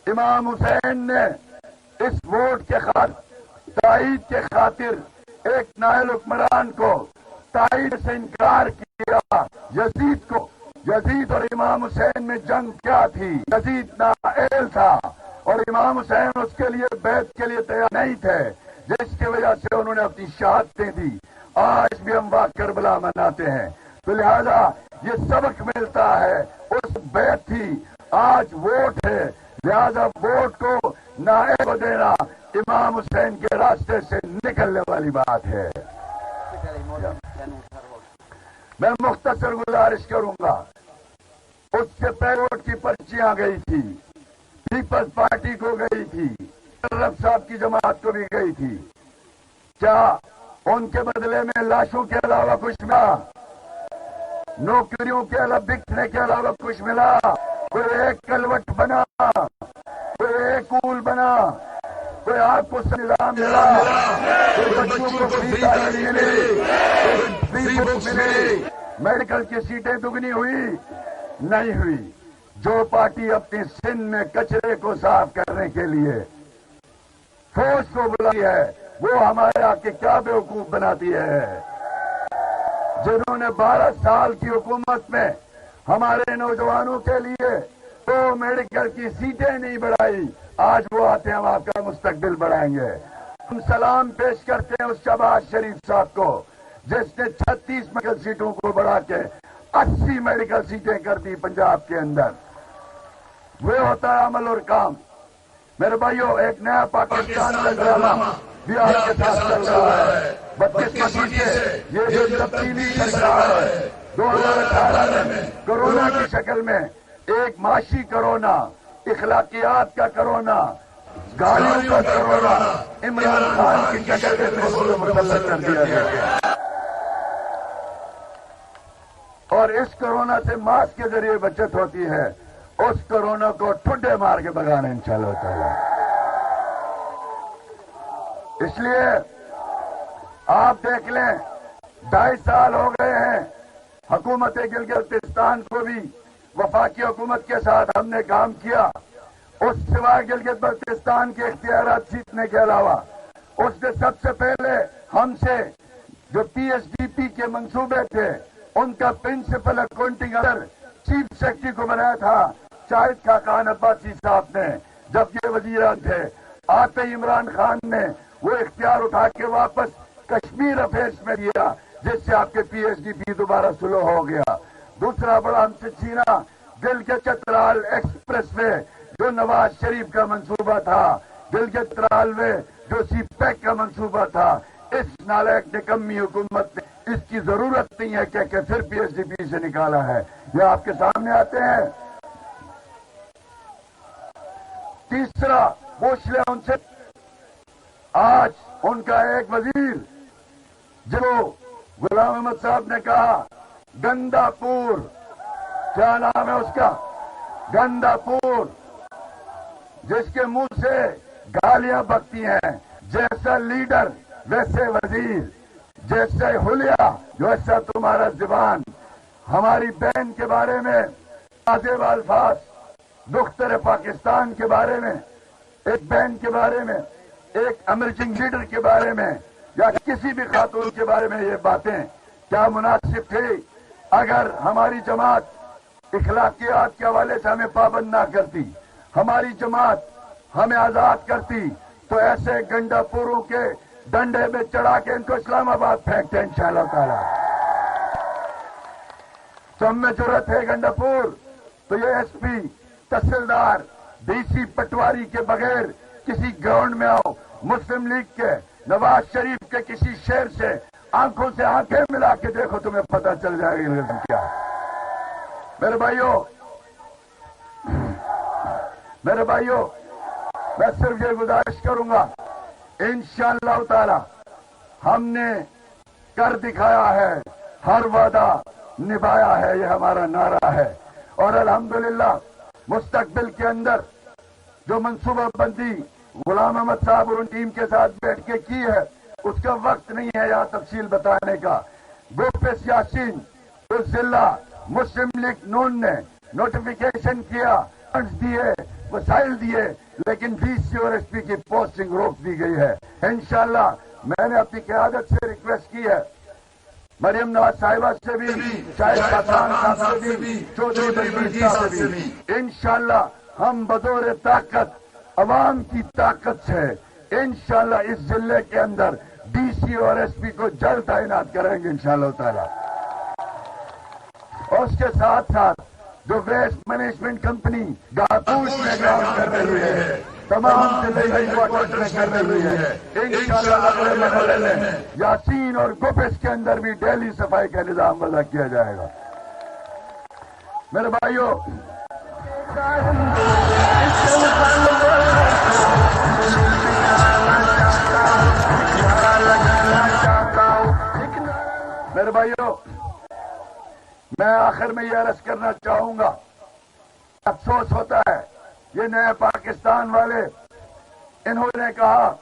امام حسین نے اس ووٹ کے خاطر تائید کے خاطر ایک نائل حکمران کو تائید سے انکار کیا. یزید اور امام حسین میں جنگ کیا تھی؟ یزید نااہل تھا اور امام حسین اس کے لیے بیعت کے لیے تیار نہیں تھے، جس کی وجہ سے انہوں نے اپنی شہادتیں دی. آج بھی ہم واقع کربلا مناتے ہیں. تو لہذا یہ سبق ملتا ہے. اس بیعت تھی، آج ووٹ ہے، لہذا ووٹ کو نائب کو دینا امام حسین کے راستے سے نکلنے والی بات ہے. میں مختصر گزارش کروں گا. اس سے پہلے ووٹ کی پرچیاں گئی تھی، پیپلز پارٹی کو گئی تھی، رب صاحب کی جماعت کو بھی گئی تھی. کیا ان کے بدلے میں لاشوں کے علاوہ کچھ ملا؟ نوکریوں کے علاوہ بکنے کے علاوہ کچھ ملا؟ کوئی ایک کلوٹ بنا، کوئی ایک کول بنا، کوئی آپ کو نظام ملا، کوئی بچوں کو فری تعلیم ملی، فری بکس ملی، میڈیکل کی سیٹیں دگنی ہوئی؟ نہیں ہوئی. جو پارٹی اپنی سندھ میں کچرے کو صاف کرنے کے لیے فوج کو بلائی ہے، وہ ہمارے آپ کے کیا بیوقوف بناتی ہے. جنہوں نے 12 سال کی حکومت میں ہمارے نوجوانوں کے لیے تو میڈیکل کی سیٹیں نہیں بڑھائی، آج وہ آتے ہیں ہم آپ کا مستقبل بڑھائیں گے. ہم سلام پیش کرتے ہیں اس شہباز شریف صاحب کو جس نے 36 میڈیکل سیٹوں کو بڑھا کے 80 میڈیکل سیٹیں کر دی پنجاب کے اندر. وہ ہوتا ہے عمل اور کام. میرے بھائیوں، ایک نیا پاکستان کا ڈرامہ بھی آپ کے ساتھ چل رہا ہے. 32 سے یہ جو تبدیلی سرکار ہے 2018 میں کورونا کی شکل میں ایک معاشی کورونا، اخلاقیات کا کورونا، گاڑیوں کا کورونا عمران خان کی شکل میں مسلط کر دیا گیا. اور اس کورونا سے ماسک کے ذریعے بچت ہوتی ہے. اس کورونا کو ٹھڈے مار کے بگانا انشاءاللہ تعالی. اس لیے آپ دیکھ لیں 2.5 سال ہو گئے ہیں حکومت گلگت بلتستان کو بھی وفاقی حکومت کے ساتھ ہم نے کام کیا. اس سوائے گلگت بلتستان کے اختیارات جیتنے کے علاوہ اس نے سب سے پہلے ہم سے جو PSDP کے منصوبے تھے ان کا پرنسپل اکاؤنٹنگ افسر چیف سیکرٹری کو بنایا تھا شاہد خاقان عباسی صاحب نے جب یہ وزیران تھے. آتے عمران خان نے وہ اختیار اٹھا کے واپس کشمیر افیئرس میں دیا جس سے آپ کے PSDP دوبارہ سلو ہو گیا. دوسرا بڑا ہم سے چھینا گلگت چترال ایکسپریس وے جو نواز شریف کا منصوبہ تھا، گلگت چترال وے جو سی پیک کا منصوبہ تھا. اس نالائق نکمی حکومت نے اس کی ضرورت نہیں ہے کہ پھر PSDP سے نکالا ہے. یہ آپ کے سامنے آتے ہیں. تیسرا پوچھ لیں ان سے، آج ان کا ایک وزیر جو غلام احمد صاحب نے کہا گندا پور، کیا نام ہے اس کا؟ گندا پور، جس کے منہ سے گالیاں بکتی ہیں. جیسا لیڈر ویسے وزیر، جیسے حلیہ ویسا تمہارا زبان. ہماری بہن کے بارے میں واضح الفاظ، دختر پاکستان کے بارے میں ایک بہن کے بارے میں، ایک ایمرجنگ لیڈر کے بارے میں، یا کسی بھی خاتون کے بارے میں یہ باتیں کیا مناسب تھی؟ اگر ہماری جماعت اخلاقیات کے حوالے سے ہمیں پابند نہ کرتی، ہماری جماعت ہمیں آزاد کرتی، تو ایسے گنڈا پوروں کے ڈنڈے میں چڑھا کے ان کو اسلام آباد پھینکتے ہیں انشاءاللہ تعالی۔ تو ہم میں ضرورت ہے گنڈا پور، تو یہ ایس پی، تحصیلدار، ڈی سی پٹواری کے بغیر کسی گراؤنڈ میں آؤ، مسلم لیگ کے، نواز شریف کے کسی شہر سے آنکھوں سے آنکھیں ملا کے دیکھو، تمہیں پتہ چل جائے گا یہ کیا ہے۔ میرے بھائیوں، میں صرف یہ گزارش کروں گا، انشاءاللہ تعالی ہم نے کر دکھایا ہے، ہر وعدہ نبھایا ہے، یہ ہمارا نعرہ ہے، اور الحمدللہ مستقبل کے اندر جو منصوبہ بندی غلام احمد صاحب اور ان ٹیم کے ساتھ بیٹھ کے کی ہے، اس کا وقت نہیں ہے یہاں تفصیل بتانے کا۔ گوپیش یاسین اس ضلع مسلم لیگ نون نے نوٹیفیکیشن کیا، فنڈز دیے، وسائل دیے، لیکن ڈی سی اور ایس پی کی پوسٹنگ روک دی گئی ہے۔ انشاءاللہ میں نے اپنی قیادت سے ریکویسٹ کی ہے، مریم نواز صاحبہ سے بھی، شاہد خاقان صاحب سے بھی، چودھری بلبیر صاحب سے بھی، انشاءاللہ ہم بدور طاقت عوام کی طاقت سے انشاءاللہ اس ضلع کے اندر ڈی سی اور ایس پی کو جلد تعینات کریں گے انشاءاللہ تعالی۔ اور اس کے ساتھ ساتھ جو ویسٹ مینجمنٹ کمپنی گاپوش میں کام کر رہی ہے، تمام ضلعی ہیڈ کوارٹر میں کر رہی ہے، انشاءاللہ اگلے مرحلے میں یاسین اور گوپیش کے اندر بھی ڈیلی صفائی کا نظام وضع کیا جائے گا۔ میرے بھائیوں، میں آخر میں یہ عرض کرنا چاہوں گا، افسوس ہوتا ہے یہ نئے پاکستان والے، انہوں نے کہا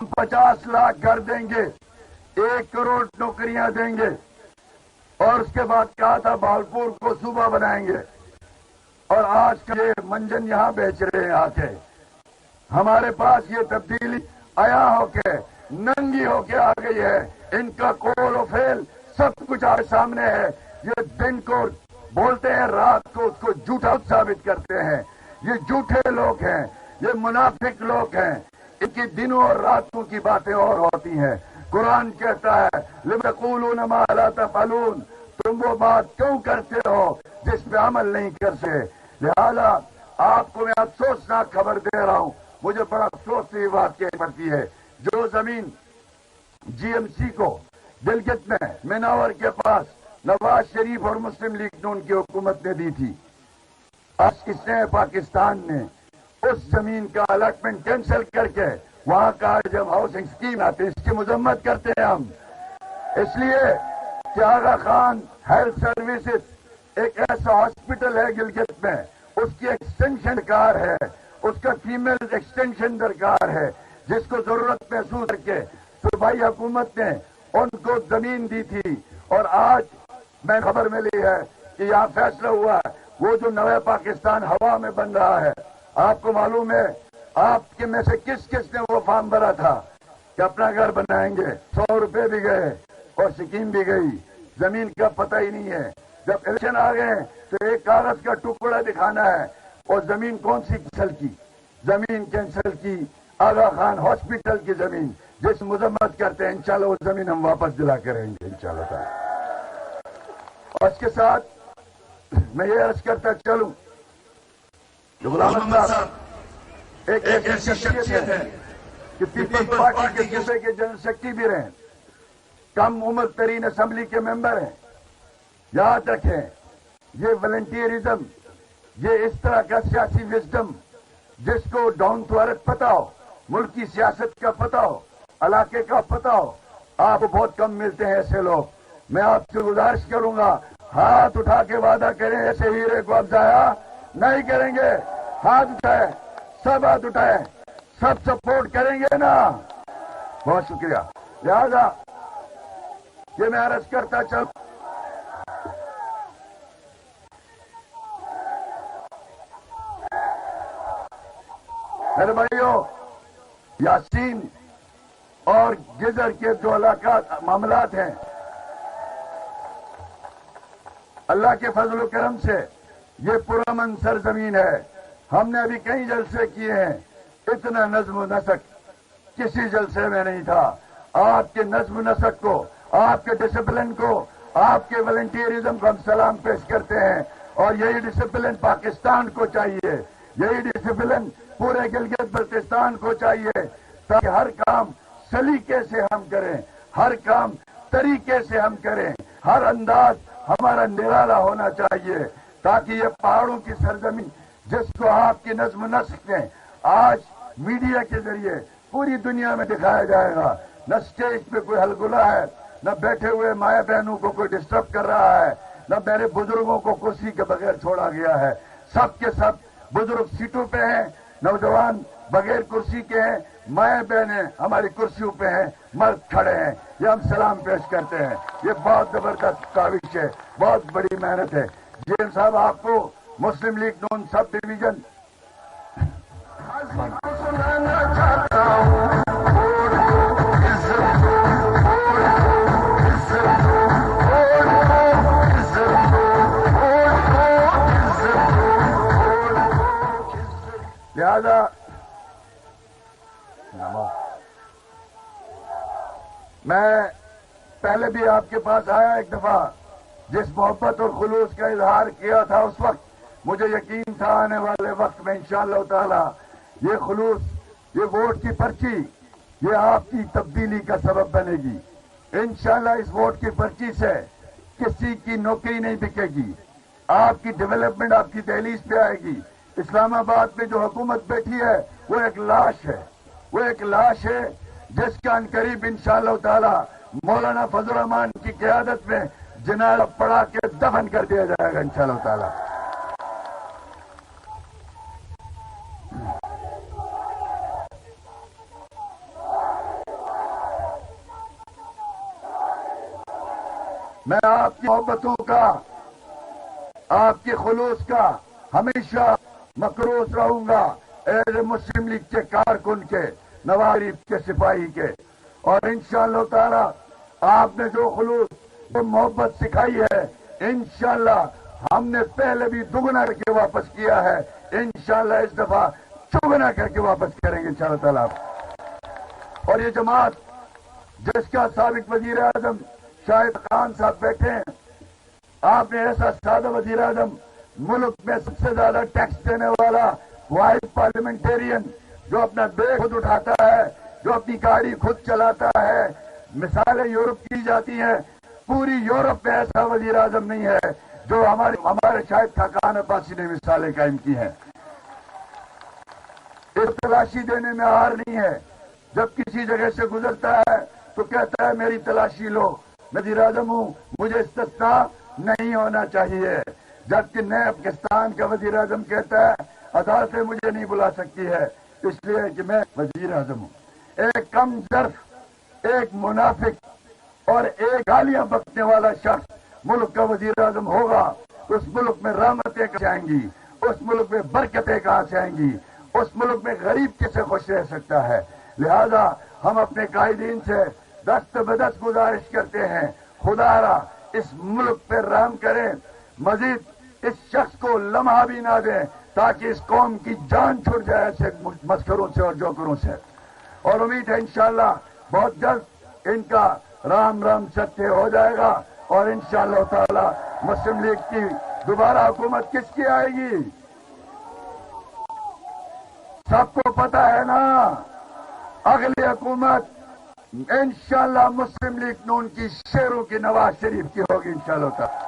ہم 50 لاکھ گھر دیں گے، 1 کروڑ نوکریاں دیں گے، اور اس کے بعد کہا تھا بھالپور کو صوبہ بنائیں گے، اور آج کا یہ منجن یہاں بیچ رہے ہیں آ کے۔ ہمارے پاس یہ تبدیلی آیا ہو کے ننگی ہو کے آ گئی ہے، ان کا قول و فعل سب کچھ آپ سامنے ہے۔ یہ دن کو بولتے ہیں، رات کو اس کو جھوٹا ثابت کرتے ہیں۔ یہ جھوٹے لوگ ہیں، یہ منافق لوگ ہیں، ان کی دنوں اور راتوں کی باتیں اور ہوتی ہیں۔ قرآن کہتا ہے لِمَ تَقُولُونَ مَا لَا تَفْعَلُونَ، تم وہ بات کیوں کرتے ہو جس پہ عمل نہیں کرتے۔ لہذا آپ کو میں افسوسناک خبر دے رہا ہوں، مجھے بڑا افسوس سے یہ بات کہنی پڑتی ہے، جو زمین جی ایم سی کو گلگت میں مناور کے پاس نواز شریف اور مسلم لیگ نون کی حکومت نے دی تھی، آج اس نے پاکستان نے اس زمین کا الاٹمنٹ کینسل کر کے وہاں کا جب ہاؤسنگ اسکیم آتے اس کی مذمت کرتے ہیں ہم، اس لیے کہ آغا خان ہیلتھ سروسز ایک ایسا ہاسپٹل ہے گلگت میں، اس کی ایکسٹینشن درکار ہے، اس کا فیمیل ایکسٹینشن درکار ہے، جس کو ضرورت محسوس کر کے صوبائی حکومت نے ان کو زمین دی تھی، اور آج میں خبر ملی ہے کہ یہاں فیصلہ ہوا ہے وہ جو نیا پاکستان ہوا میں بن رہا ہے۔ آپ کو معلوم ہے، آپ کے میں سے کس کس نے وہ فارم بھرا تھا کہ اپنا گھر بنائیں گے، 100 روپے بھی گئے اور سکیم بھی گئی، زمین کا پتہ ہی نہیں ہے۔ جب الیکشن آ گئے تو ایک کاغذ کا ٹکڑا دکھانا ہے، اور زمین کون سی کینسل کی؟ زمین کینسل کی آغا خان ہاسپٹل کی زمین، جس مذمت کرتے ہیں، انشاءاللہ وہ زمین ہم واپس دلا کے رہیں گے انشاءاللہ تعالی۔ اور اس کے ساتھ میں یہ عرض کرتا چلوں کہ غلام احمد صاحب ایک ایسی شخصیت ہے کہ پیپلز پارٹی کے صوبے کے جنرل سیکرٹری بھی رہے، کم عمر ترین اسمبلی کے ممبر ہیں۔ یاد رکھیں، یہ والنٹیئرزم، یہ اس طرح کا سیاسی وزڈم جس کو ڈاؤن ٹو ارتھ پتا ہو، ملک کی سیاست کا پتا ہو، علاقے کا پتا ہو، آپ کو بہت کم ملتے ہیں ایسے لوگ۔ میں آپ سے گزارش کروں گا، ہاتھ اٹھا کے وعدہ کریں ایسے ہیرے کو افزایا نہیں کریں گے۔ ہاتھ اٹھائے، سب ہاتھ اٹھائے، سب سپورٹ کریں گے نا؟ بہت شکریہ۔ لہذا یہ میں عرض کرتا چلوں، میرے بھائیوں، یاسین اور گزر کے جو علاقات معاملات ہیں، اللہ کے فضل و کرم سے یہ پرامن سرزمین ہے. ہم نے ابھی کئی جلسے کیے ہیں، اتنا نظم و نسق کسی جلسے میں نہیں تھا. آپ کے نظم و نسق کو، آپ کے ڈسپلن کو، آپ کے والنٹیئرزم کو ہم سلام پیش کرتے ہیں. اور یہی ڈسپلن پاکستان کو چاہیے، یہی ڈسپلن پورے گلگت بلتستان کو چاہیے، تاکہ ہر کام سلیقے سے ہم کریں، ہر کام طریقے سے ہم کریں، ہر انداز ہمارا نرالا ہونا چاہیے، تاکہ یہ پہاڑوں کی سرزمین جس کو آپ کی نظم و نسق نے آج میڈیا کے ذریعے پوری دنیا میں دکھایا جائے گا. نہ اسٹیج پہ کوئی ہلگلا ہے، نہ بیٹھے ہوئے مایا بہنوں کو کوئی ڈسٹرب کر رہا ہے، نہ میرے بزرگوں کو کرسی کے بغیر چھوڑا گیا ہے. سب کے سب بزرگ سیٹوں پہ ہیں، نوجوان بغیر کرسی کے ہیں، مائیں بہنیں ہماری کرسیوں پہ ہیں، مرد کھڑے ہیں. یہ ہم سلام پیش کرتے ہیں. یہ بہت زبردست کاوش ہے، بہت بڑی محنت ہے. جیم صاحب، آپ کو مسلم لیگ نون سب ڈویژن سنانا چاہتا ہوں. لہذا میں پہلے بھی آپ کے پاس آیا ایک دفعہ، جس محبت اور خلوص کا اظہار کیا تھا اس وقت مجھے یقین تھا آنے والے وقت میں انشاءاللہ تعالی یہ خلوص، یہ ووٹ کی پرچی، یہ آپ کی تبدیلی کا سبب بنے گی. انشاءاللہ اس ووٹ کی پرچی سے کسی کی نوکری نہیں بکے گی، آپ کی ڈیولپمنٹ آپ کی دہلیز پہ آئے گی. اسلام آباد میں جو حکومت بیٹھی ہے وہ ایک لاش ہے، وہ ایک لاش ہے جس کا عنقریب انشاءاللہ تعالی مولانا فضل الرحمان کی قیادت میں جنازہ پڑھا کے دفن کر دیا جائے گا انشاءاللہ تعالی. میں آپ کی محبتوں کا، آپ کے خلوص کا ہمیشہ مقروض رہوں گا، ایز اے مسلم لیگ کے کارکن کے، نواز شریف کے سپاہی کے. اور انشاءاللہ تعالی آپ نے جو خلوص، جو محبت سکھائی ہے، انشاءاللہ ہم نے پہلے بھی دگنا کر کے واپس کیا ہے، انشاءاللہ اس دفعہ چگنا کر کے واپس کریں گے انشاءاللہ تعالی. اور یہ جماعت جس کا سابق وزیر اعظم شاہد خان صاحب بیٹھے ہیں، آپ نے ایسا سادہ وزیر اعظم، ملک میں سب سے زیادہ ٹیکس دینے والا واحد پارلیمنٹیرین، جو اپنا بیگ خود اٹھاتا ہے، جو اپنی گاڑی خود چلاتا ہے. مثالیں یورپ کی جاتی ہیں، پوری یورپ میں ایسا وزیر اعظم نہیں ہے جو ہمارے شاہد خاقان عباسی نے مثالیں قائم کی ہیں. اس تلاشی دینے میں ہار نہیں ہے. جب کسی جگہ سے گزرتا ہے تو کہتا ہے میری تلاشی لو، وزیر اعظم ہوں، مجھے استثناء نہیں ہونا چاہیے. جبکہ نئے پاکستان کا وزیر اعظم کہتا ہے عدالتیں مجھے نہیں بلا سکتی ہے، اس لیے کہ میں وزیر اعظم ہوں. ایک کم ظرف، ایک منافق اور ایک گالیاں بکنے والا شخص ملک کا وزیر اعظم ہوگا تو اس ملک میں رحمتیں کہاں سے آئیں گی، اس ملک میں برکتیں کہاں سے آئیں گی، اس ملک میں غریب کیسے خوش رہ سکتا ہے. لہذا ہم اپنے قائدین سے دست بدست گزارش کرتے ہیں، خدا را اس ملک پہ رحم کریں، مزید اس شخص کو لمحہ بھی نہ دیں تاکہ اس قوم کی جان چھوٹ جائے ایسے مسخروں سے اور جوکروں سے. اور امید ہے انشاءاللہ بہت جلد ان کا رام رام ستیہ ہو جائے گا اور انشاءاللہ تعالی مسلم لیگ کی دوبارہ حکومت کس کی آئے گی سب کو پتا ہے نا. اگلی حکومت انشاءاللہ مسلم لیگ نون کی شیروں کی نواز شریف کی ہوگی انشاءاللہ تعالی.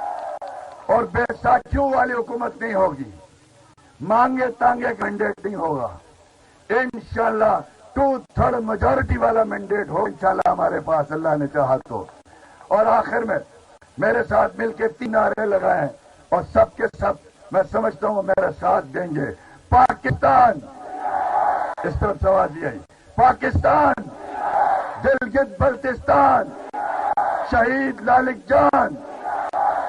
اور بے ساکھیوں والی حکومت نہیں ہوگی، مانگے تانگے مینڈیٹ نہیں ہوگا. انشاءاللہ 2/3 میجورٹی والا مینڈیٹ ہو انشاءاللہ ہمارے پاس، اللہ نے چاہا تو. اور آخر میں میرے ساتھ مل کے 3 نعرے لگائیں اور سب کے سب میں سمجھتا ہوں میرا ساتھ دیں گے. پاکستان، اس طرف سوازی آئی، پاکستان، گلگت بلتستان، شہید لالک جان،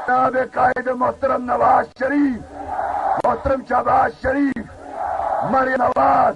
جناب قائد محترم نواز شریف، محترم شہباز شریف، مریم نواز،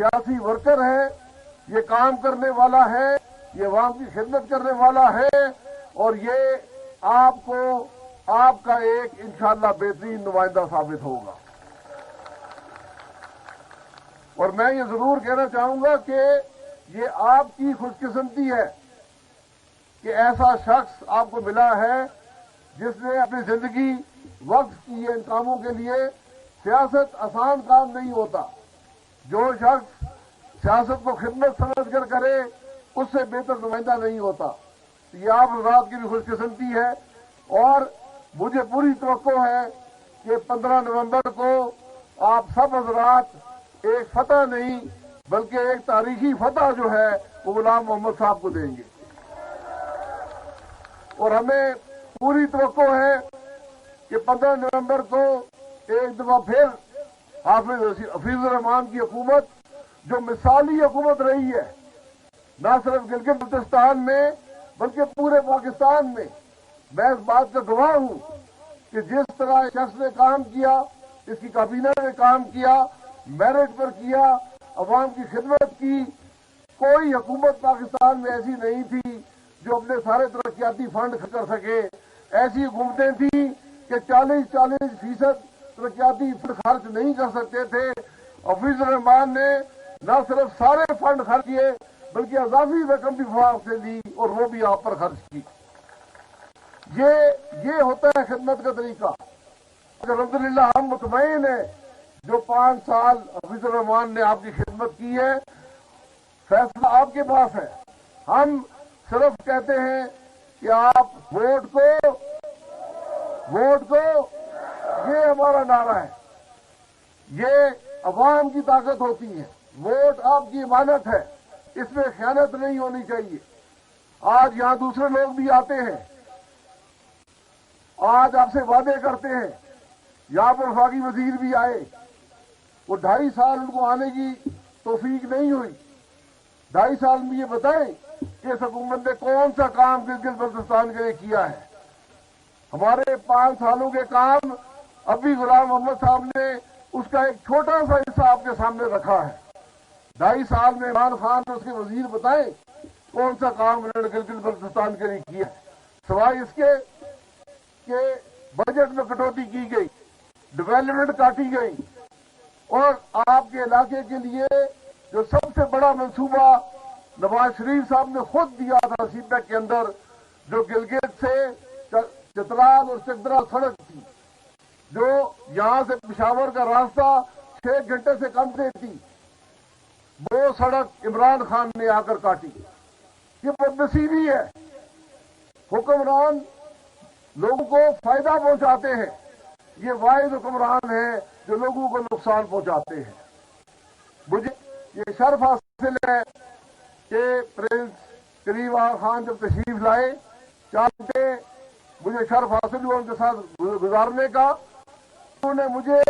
سیاسی ورکر ہے، یہ کام کرنے والا ہے، یہ عوام کی خدمت کرنے والا ہے، اور یہ آپ کا ایک انشاءاللہ بہترین نمائندہ ثابت ہوگا۔ اور میں یہ ضرور کہنا چاہوں گا کہ یہ آپ کی خوش قسمتی ہے کہ ایسا شخص آپ کو ملا ہے جس نے اپنی زندگی وقف کی ہے ان کاموں کے لیے۔ سیاست آسان کام نہیں ہوتا، جو شخص سیاست کو خدمت سمجھ کر کرے اس سے بہتر نمائندہ نہیں ہوتا۔ یہ آپ حضرات کی بھی خوش قسمتی ہے، اور مجھے پوری توقع ہے کہ 15 نومبر کو آپ سب حضرات ایک فتح نہیں بلکہ ایک تاریخی فتح جو ہے وہ غلام محمد صاحب کو دیں گے، اور ہمیں پوری توقع ہے کہ 15 نومبر کو ایک دفعہ پھر حافظ حفیظ الرحمان کی حکومت، جو مثالی حکومت رہی ہے نہ صرف گلگت بلتستان میں بلکہ پورے پاکستان میں، میں اس بات کا گواہ ہوں کہ جس طرح شخص نے کام کیا، اس کی کابینہ نے کام کیا، میرٹ پر کیا، عوام کی خدمت کی، کوئی حکومت پاکستان میں ایسی نہیں تھی جو اپنے سارے ترقیاتی فنڈ کر سکے۔ ایسی حکومتیں تھیں کہ 40% ترقیاتی فنڈ خرچ نہیں کر سکتے تھے۔ حفیظ الرحمان نے نہ صرف سارے فنڈ خرچ کیے بلکہ اضافی رقم بھی وفاق سے لی اور وہ بھی آپ پر خرچ کی۔ یہ ہوتا ہے خدمت کا طریقہ۔ الحمدللہ ہم مطمئن ہیں، جو 5 سال حفیظ الرحمان نے آپ کی خدمت کی ہے، فیصلہ آپ کے پاس ہے۔ ہم صرف کہتے ہیں کہ آپ ووٹ کو، یہ ہمارا نعرہ ہے، یہ عوام کی طاقت ہوتی ہے، ووٹ آپ کی امانت ہے، اس میں خیانت نہیں ہونی چاہیے۔ آج یہاں دوسرے لوگ بھی آتے ہیں، آج آپ سے وعدے کرتے ہیں، یہاں پر وفاقی وزیر بھی آئے، وہ 2.5 سال ان کو آنے کی توفیق نہیں ہوئی۔ 2.5 سال میں یہ بتائیں کہ اس حکومت نے کون سا کام گلگت بلتستان کے لیے کیا ہے۔ ہمارے 5 سالوں کے کام ابھی غلام محمد صاحب نے اس کا ایک چھوٹا سا حصہ آپ کے سامنے رکھا ہے۔ 2.5 سال میں عمران خان اور اس کے وزیر بتائیں کون سا کام انہوں نے گلگت بلتستان کے لیے کیا ہے، سوائے اس کے کہ بجٹ میں کٹوتی کی گئی، ڈیولپمنٹ کاٹی گئی، اور آپ کے علاقے کے لیے جو سب سے بڑا منصوبہ نواز شریف صاحب نے خود دیا تھا سی پیک کے اندر، جو گلگت سے چترال اور چکدرا سڑک تھی، جو یہاں سے پشاور کا راستہ 6 گھنٹے سے کم دیتی، وہ سڑک عمران خان نے آ کر کاٹی۔ یہ بدنصیبی ہے، حکمران لوگوں کو فائدہ پہنچاتے ہیں، یہ واحد حکمران ہے جو لوگوں کو نقصان پہنچاتے ہیں۔ مجھے یہ شرف حاصل ہے کہ پرنس کریم خان جب تشریف لائے 4 گھنٹے مجھے شرف حاصل ہوا ان کے ساتھ گزارنے کا۔ انہوں نے مجھے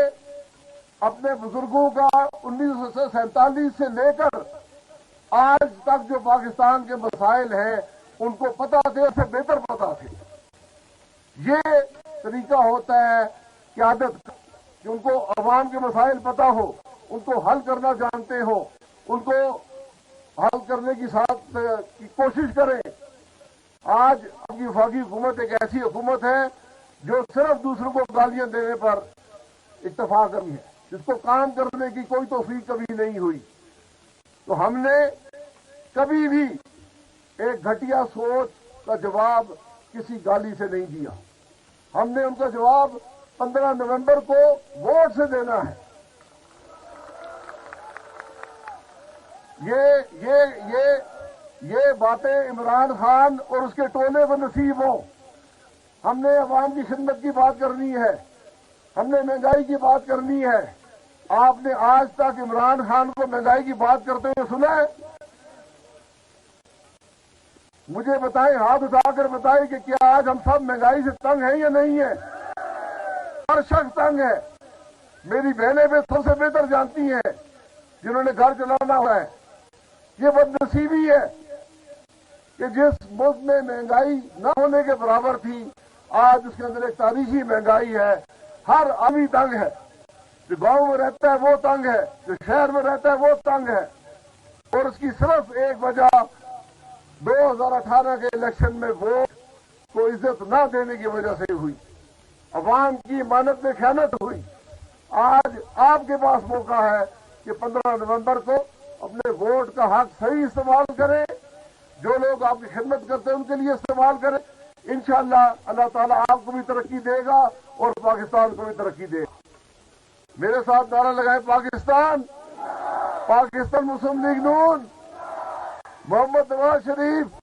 اپنے بزرگوں کا 1947 سے لے کر آج تک جو پاکستان کے مسائل ہیں ان کو پتہ تھے، اس سے بہتر پتہ تھے۔ یہ طریقہ ہوتا ہے قیادت کا کہ ان کو عوام کے مسائل پتہ ہو، ان کو حل کرنا جانتے ہو، ان کو حل کرنے کی کوشش کریں۔ آج اب کی وفاقی حکومت ایک ایسی حکومت ہے جو صرف دوسروں کو گالیاں دینے پر اکتفا کرتی ہے، جس کو کام کرنے کی کوئی توفیق کبھی نہیں ہوئی۔ تو ہم نے کبھی بھی ایک گھٹیا سوچ کا جواب کسی گالی سے نہیں دیا، ہم نے ان کا جواب 15 نومبر کو ووٹ سے دینا ہے۔ یہ باتیں عمران خان اور اس کے ٹولے کو نصیب ہوں۔ ہم نے عوام کی خدمت کی بات کرنی ہے، ہم نے مہنگائی کی بات کرنی ہے۔ آپ نے آج تک عمران خان کو مہنگائی کی بات کرتے ہوئے سنا ہے؟ مجھے بتائیں، ہاتھ اٹھا کر بتائیں کہ کیا آج ہم سب مہنگائی سے تنگ ہیں یا نہیں ہیں؟ ہر شخص تنگ ہے۔ میری بہنیں بھی سب سے بہتر جانتی ہیں جنہوں نے گھر چلانا ہوا ہے۔ یہ بدنصیبی ہے کہ جس ملک میں مہنگائی نہ ہونے کے برابر تھی، آج اس کے اندر ایک تاریخی مہنگائی ہے، ہر آدمی تنگ ہے۔ جو گاؤں میں رہتا ہے وہ تنگ ہے، جو شہر میں رہتا ہے وہ تنگ ہے، اور اس کی صرف ایک وجہ 2018 کے الیکشن میں ووٹ کو عزت نہ دینے کی وجہ سے ہوئی، عوام کی امانت میں خیانت ہوئی۔ آج آپ کے پاس موقع ہے کہ 15 نومبر کو اپنے ووٹ کا حق صحیح استعمال کریں، جو لوگ آپ کی خدمت کرتے ہیں ان کے لیے استعمال کریں۔ انشاءاللہ اللہ تعالیٰ آپ کو بھی ترقی دے گا اور پاکستان کو بھی ترقی دے گا۔ میرے ساتھ نعرہ لگائیں، پاکستان، پاکستان مسلم لیگ نون، محمد نواز شریف